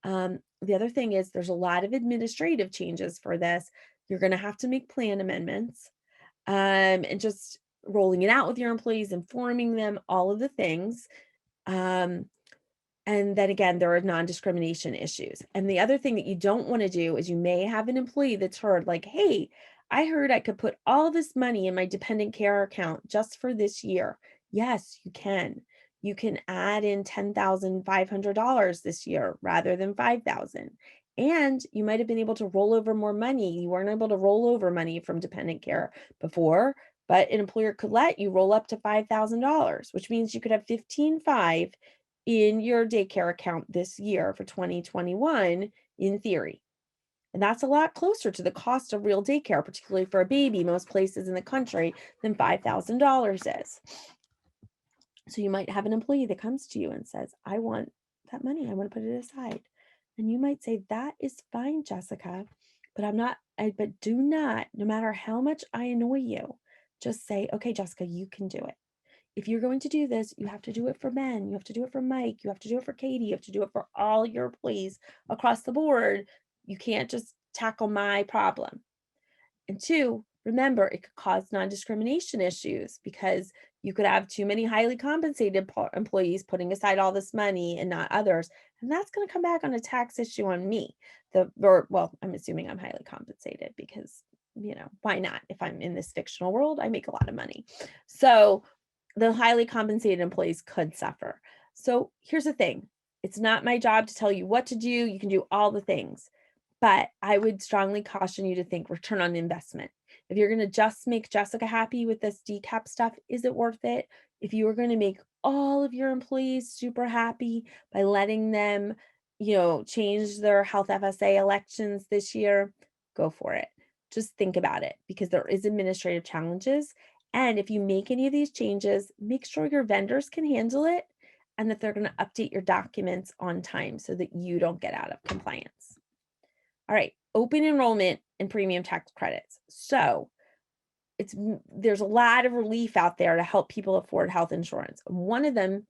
The other thing is there's a lot of administrative changes for this. You're going to have to make plan amendments. And just rolling it out with your employees, informing them, all of the things. And then again, there are non-discrimination issues. And the other thing that you don't want to do is you may have an employee that's heard like, hey, I heard I could put all this money in my dependent care account just for this year. Yes, you can. You can add in $10,500 this year rather than $5,000. And you might have been able to roll over more money. You weren't able to roll over money from dependent care before, but an employer could let you roll up to $5,000, which means you could have $15,500 in your daycare account this year for 2021 in theory. And that's a lot closer to the cost of real daycare, particularly for a baby, most places in the country, than $5,000 is. So you might have an employee that comes to you and says, I want that money. I want to put it aside. And you might say, that is fine, Jessica, but do not, no matter how much I annoy you, just say, okay, Jessica, you can do it. If you're going to do this, you have to do it for Ben, you have to do it for Mike, you have to do it for Katie, you have to do it for all your employees across the board. You can't just tackle my problem. And 2, remember, it could cause non-discrimination issues because you could have too many highly compensated employees putting aside all this money and not others. And that's going to come back on a tax issue on me. I'm assuming I'm highly compensated because, why not? If I'm in this fictional world, I make a lot of money. So the highly compensated employees could suffer. So here's the thing. It's not my job to tell you what to do. You can do all the things. But I would strongly caution you to think return on investment. If you're going to just make Jessica happy with this DCAP stuff, is it worth it? If you are going to make all of your employees super happy by letting them, change their health FSA elections this year, go for it. Just think about it, because there is administrative challenges. And if you make any of these changes, make sure your vendors can handle it and that they're going to update your documents on time so that you don't get out of compliance. All right, open enrollment and premium tax credits. So there's a lot of relief out there to help people afford health insurance. One of them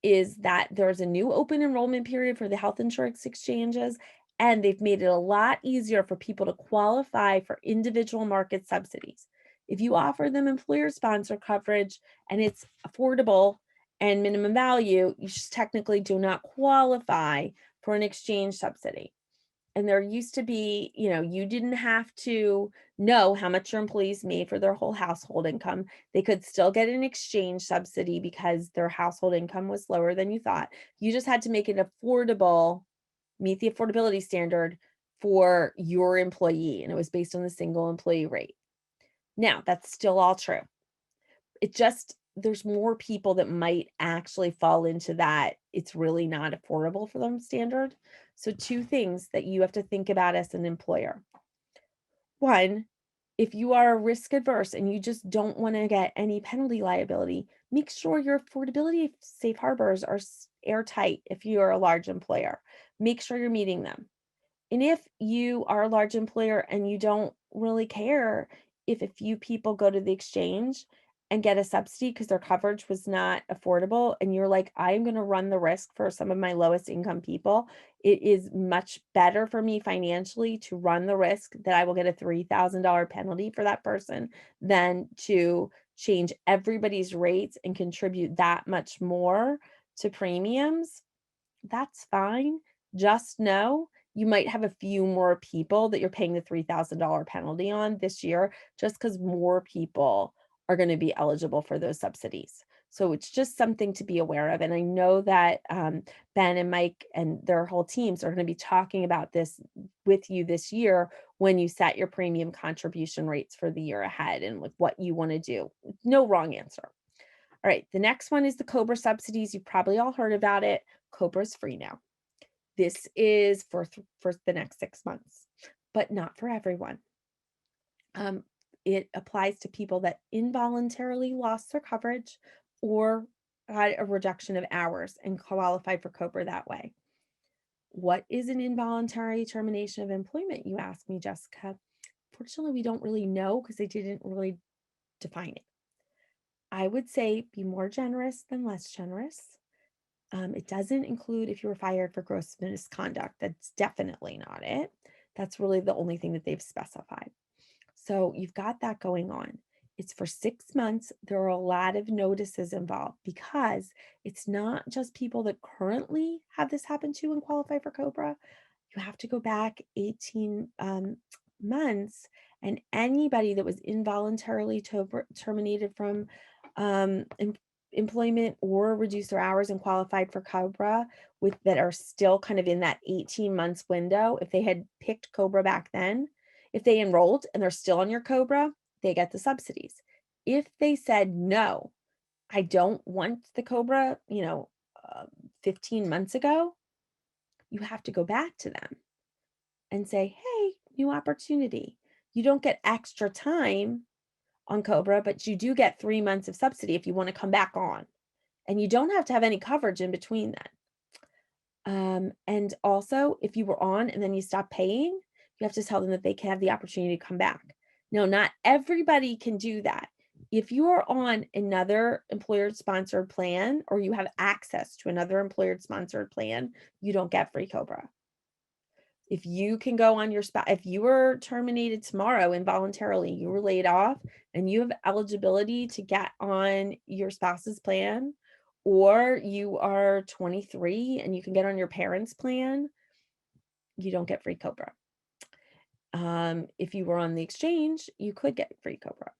is that there's a new open enrollment period for the health insurance exchanges, and they've made it a lot easier for people to qualify for individual market subsidies. If you offer them employer sponsor coverage and it's affordable and minimum value, you just technically do not qualify for an exchange subsidy. And there used to be, you didn't have to know how much your employees made for their whole household income. They could still get an exchange subsidy because their household income was lower than you thought. You just had to make it affordable, meet the affordability standard for your employee. And it was based on the single employee rate. Now, that's still all true. there's more people that might actually fall into that it's really not affordable for them standard. So two things that you have to think about as an employer. One, if you are risk adverse and you just don't want to get any penalty liability, make sure your affordability safe harbors are airtight if you are a large employer. Make sure you're meeting them. And if you are a large employer and you don't really care if a few people go to the exchange and get a subsidy because their coverage was not affordable, and you're like, I'm going to run the risk for some of my lowest income people, it is much better for me financially to run the risk that I will get a $3,000 penalty for that person than to change everybody's rates and contribute that much more to premiums. That's fine. Just know you might have a few more people that you're paying the $3,000 penalty on this year, just because more people are going to be eligible for those subsidies. So it's just something to be aware of. And I know that Ben and Mike and their whole teams are going to be talking about this with you this year when you set your premium contribution rates for the year ahead and like what you want to do. No wrong answer. All right, the next one is the COBRA subsidies. You've probably all heard about it. COBRA's free now. This is for the next 6 months, but not for everyone. It applies to people that involuntarily lost their coverage or had a reduction of hours and qualified for COBRA that way. What is an involuntary termination of employment, you ask me, Jessica? Fortunately, we don't really know because they didn't really define it. I would say be more generous than less generous. It doesn't include if you were fired for gross misconduct. That's definitely not it. That's really the only thing that they've specified. So you've got that going on. It's for 6 months. There are a lot of notices involved because it's not just people that currently have this happen to and qualify for COBRA. You have to go back 18 months, and anybody that was involuntarily terminated from employment or reduced their hours and qualified for COBRA that are still kind of in that 18 months window. If they had picked COBRA back then, if they enrolled and they're still on your COBRA, they get the subsidies. If they said, no, I don't want the COBRA, 15 months ago, you have to go back to them and say, hey, new opportunity. You don't get extra time on COBRA, but you do get 3 months of subsidy if you want to come back on. And you don't have to have any coverage in between that. And also, if you were on and then you stop paying, you have to tell them that they can have the opportunity to come back. No, not everybody can do that. If you are on another employer-sponsored plan or you have access to another employer-sponsored plan, you don't get free COBRA. If you can go on your spouse, if you were terminated tomorrow involuntarily, you were laid off and you have eligibility to get on your spouse's plan, or you are 23 and you can get on your parents' plan, you don't get free COBRA. If you were on the exchange, you could get free COBRA.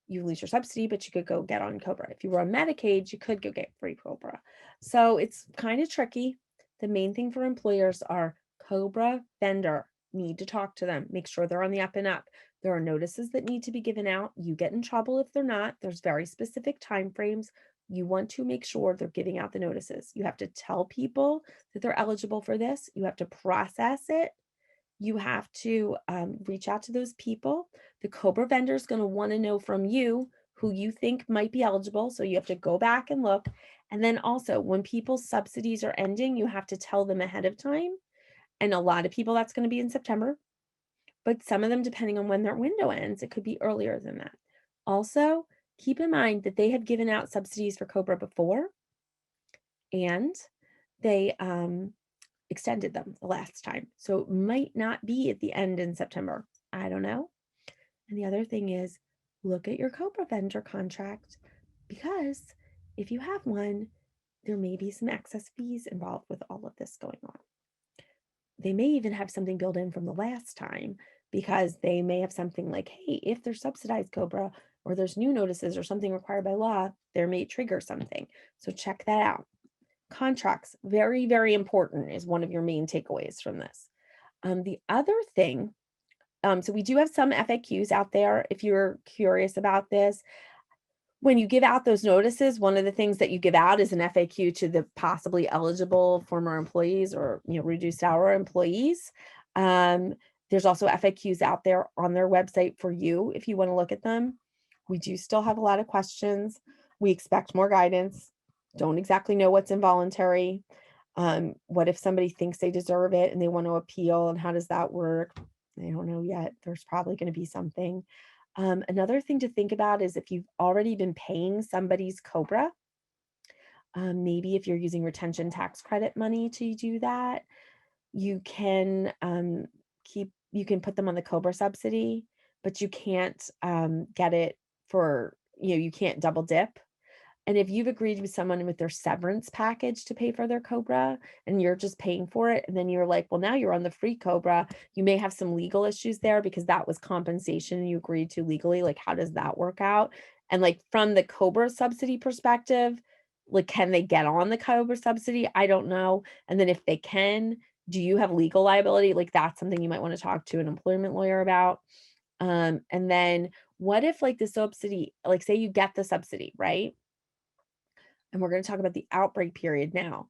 You lose your subsidy, but you could go get on COBRA. If you were on Medicaid, you could go get free COBRA. So it's kind of tricky. The main thing for employers are COBRA vendor. Need to talk to them. Make sure they're on the up and up. There are notices that need to be given out. You get in trouble if they're not. There's very specific timeframes. You want to make sure they're giving out the notices. You have to tell people that they're eligible for this. You have to process it. You have to reach out to those people. The COBRA vendor is going to want to know from you who you think might be eligible. So you have to go back and look. And then also when people's subsidies are ending, you have to tell them ahead of time. And a lot of people, that's going to be in September. But some of them, depending on when their window ends, it could be earlier than that. Also, keep in mind that they have given out subsidies for COBRA before. And they extended them the last time. So it might not be at the end in September. I don't know. And the other thing is look at your COBRA vendor contract, because if you have one, there may be some excess fees involved with all of this going on. They may even have something built in from the last time, because they may have something like, hey, if there's subsidized COBRA or there's new notices or something required by law, there may trigger something. So check that out. Contracts, very, very important, is one of your main takeaways from this. The other thing, so we do have some FAQs out there if you're curious about this. when you give out those notices, one of the things that you give out is an FAQ to the possibly eligible former employees or reduced hour employees. There's also FAQs out there on their website for you if you want to look at them. We do still have a lot of questions. We expect more guidance. Don't exactly know what's involuntary. What if somebody thinks they deserve it and they want to appeal, and how does that work? I don't know yet. There's probably going to be something. Another thing to think about is if you've already been paying somebody's COBRA, maybe if you're using retention tax credit money to do that, you can put them on the COBRA subsidy, but you can't get it for, you can't double dip. And if you've agreed with someone with their severance package to pay for their COBRA and you're just paying for it, and then you're like, well, now you're on the free COBRA, you may have some legal issues there because that was compensation you agreed to legally. Like, how does that work out? And like from the COBRA subsidy perspective, like, can they get on the COBRA subsidy? I don't know. And then if they can, do you have legal liability? Like, that's something you might want to talk to an employment lawyer about. And then what if like the subsidy, like say you get the subsidy, right? And we're going to talk about the outbreak period now.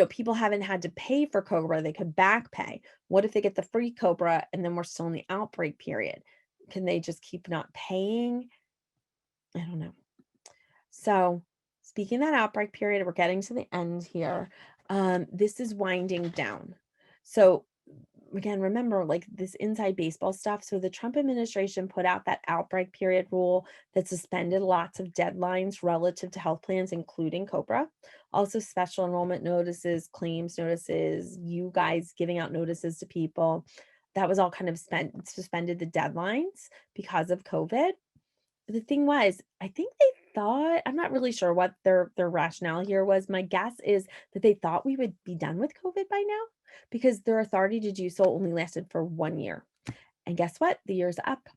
People haven't had to pay for COBRA. They could back pay. What if they get the free COBRA and then we're still in the outbreak period? Can they just keep not paying? I don't know. So speaking of that outbreak period, we're getting to the end here. This is winding down. So again, remember like this inside baseball stuff. So the Trump administration put out that outbreak period rule that suspended lots of deadlines relative to health plans, including COBRA, also special enrollment notices, claims notices, you guys giving out notices to people. That was all kind of suspended the deadlines because of COVID. The thing was, I think they thought, I'm not really sure what their rationale here was. My guess is that they thought we would be done with COVID by now because their authority to do so only lasted for 1 year. And guess what? The year's up.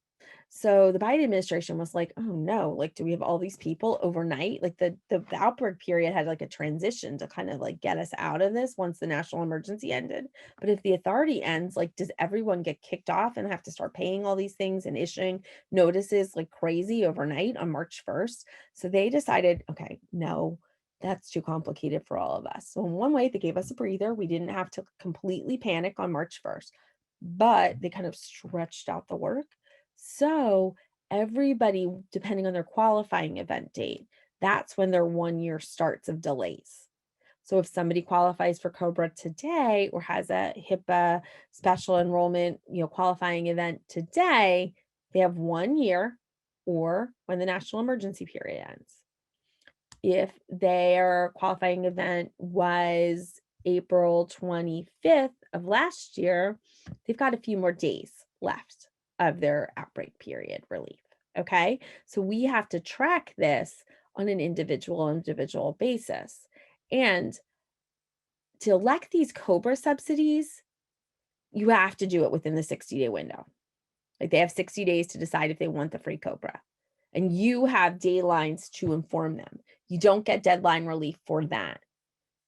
So the Biden administration was like, oh no, like, do we have all these people overnight? Like the outbreak period had like a transition to kind of like get us out of this once the national emergency ended. But if the authority ends, like, does everyone get kicked off and have to start paying all these things and issuing notices like crazy overnight on March 1st? So they decided, okay, no, that's too complicated for all of us. So in one way, they gave us a breather. We didn't have to completely panic on March 1st, but they kind of stretched out the work. So everybody, depending on their qualifying event date, that's when their 1 year starts of delays. So if somebody qualifies for COBRA today or has a HIPAA special enrollment, qualifying event today, they have 1 year or when the national emergency period ends. If their qualifying event was April 25th of last year, they've got a few more days left of their outbreak period relief. Okay. So we have to track this on an individual basis. And to elect these COBRA subsidies, you have to do it within the 60-day window. Like, they have 60 days to decide if they want the free COBRA. And you have deadlines to inform them. You don't get deadline relief for that.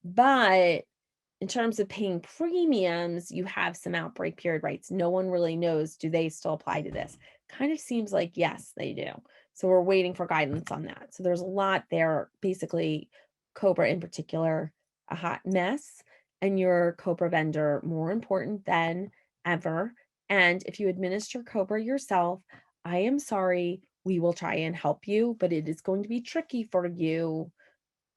But in terms of paying premiums, you have some outbreak period rights. No one really knows, do they still apply to this? Kind of seems like yes, they do. So we're waiting for guidance on that. So there's a lot there. Basically, COBRA in particular, a hot mess, and your COBRA vendor more important than ever. And if you administer COBRA yourself, I am sorry, we will try and help you, but it is going to be tricky for you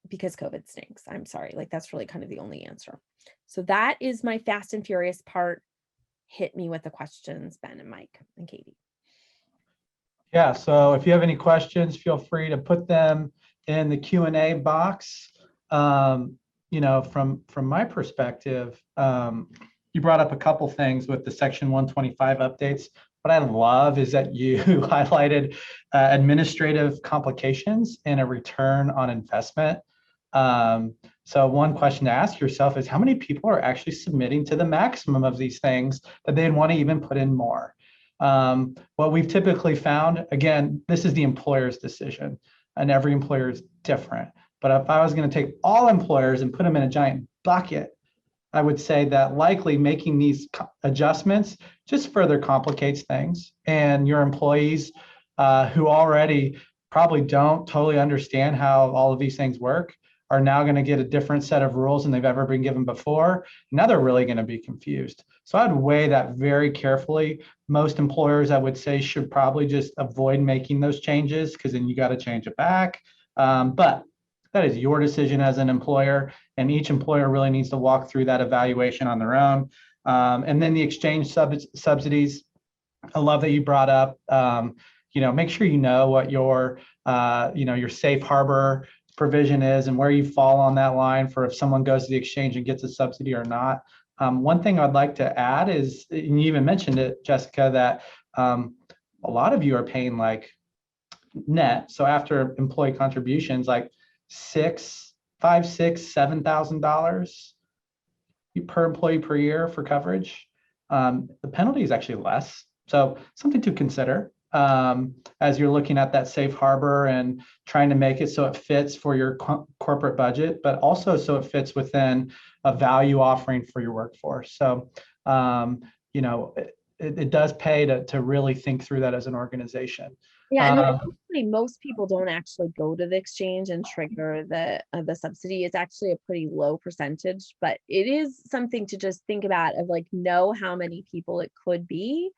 because COVID stinks. I'm sorry. Like, that's really kind of the only answer. So that is my fast and furious part. Hit me with the questions, Ben and Mike and Katie. Yeah, so if you have any questions, feel free to put them in the Q&A box. From my perspective, you brought up a couple things with the Section 125 updates. What I love is that you highlighted administrative complications and a return on investment. So one question to ask yourself is, how many people are actually submitting to the maximum of these things that they'd want to even put in more? What we've typically found, again, this is the employer's decision, and every employer is different. But if I was going to take all employers and put them in a giant bucket, I would say that likely making these adjustments just further complicates things. And your employees who already probably don't totally understand how all of these things work are now going to get a different set of rules than they've ever been given before. Now they're really going to be confused. So I'd weigh that very carefully. Most employers, I would say, should probably just avoid making those changes because then you got to change it back. But that is your decision as an employer, and each employer really needs to walk through that evaluation on their own. And then the exchange subsidies, I love that you brought up. Make sure you know what your safe harbor provision is and where you fall on that line for if someone goes to the exchange and gets a subsidy or not. One thing I'd like to add is, and you even mentioned it, Jessica, that a lot of you are paying like net. So after employee contributions, like $7,000 per employee per year for coverage. The penalty is actually less. So something to consider as you're looking at that safe harbor and trying to make it so it fits for your corporate budget, but also so it fits within a value offering for your workforce. So, it does pay to really think through that as an organization. Yeah, and actually, most people don't actually go to the exchange and trigger the subsidy. It's actually a pretty low percentage, but it is something to just think about of like know how many people it could be.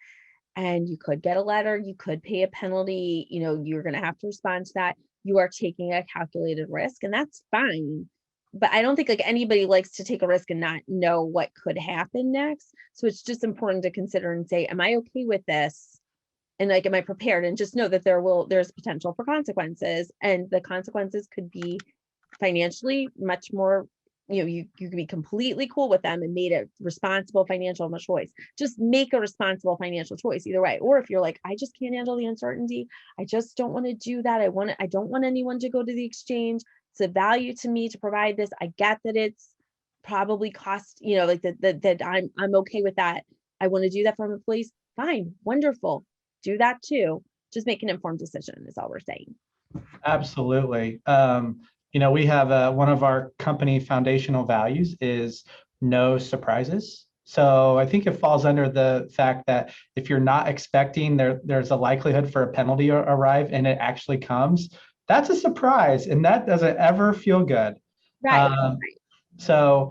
And you could get a letter, you could pay a penalty, you're going to have to respond to that. You are taking a calculated risk, and that's fine. But I don't think like anybody likes to take a risk and not know what could happen next. So it's just important to consider and say, am I okay with this? And like, am I prepared? And just know that there's potential for consequences, and the consequences could be financially much more, you can be completely cool with them and made a responsible financial choice. Just make a responsible financial choice either way. Or if you're like, I just can't handle the uncertainty, I just don't want to do that. I don't want anyone to go to the exchange. It's a value to me to provide this. I get that it's probably cost, like that I'm okay with that. I want to do that for employees. Fine, wonderful. Do that too. Just make an informed decision is all we're saying. Absolutely. We have one of our company foundational values is no surprises. So I think it falls under the fact that if you're not expecting there's a likelihood for a penalty to arrive and it actually comes, that's a surprise, and that doesn't ever feel good. Right. So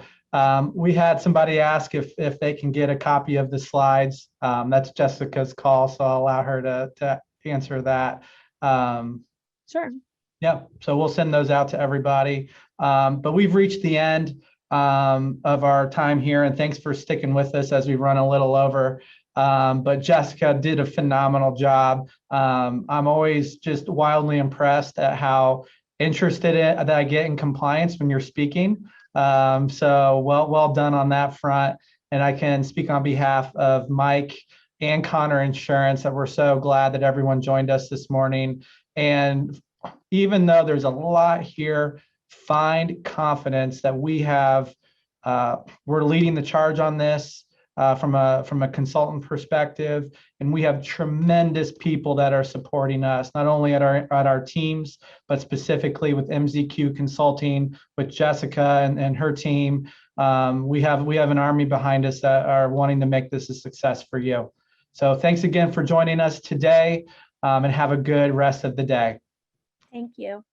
we had somebody ask if they can get a copy of the slides. That's Jessica's call, so I'll allow her to answer that. Sure. Yeah, so we'll send those out to everybody. But we've reached the end of our time here, and thanks for sticking with us as we run a little over. But Jessica did a phenomenal job. I'm always just wildly impressed at how interested that I get in compliance when you're speaking. So well done on that front. And I can speak on behalf of Mike and Connor Insurance that we're so glad that everyone joined us this morning. And even though there's a lot here, find confidence that we have, we're leading the charge on this from a consultant perspective, and we have tremendous people that are supporting us, not only at our teams, but specifically with MZQ Consulting, with Jessica and her team. We have an army behind us that are wanting to make this a success for you. So thanks again for joining us today, and have a good rest of the day. Thank you.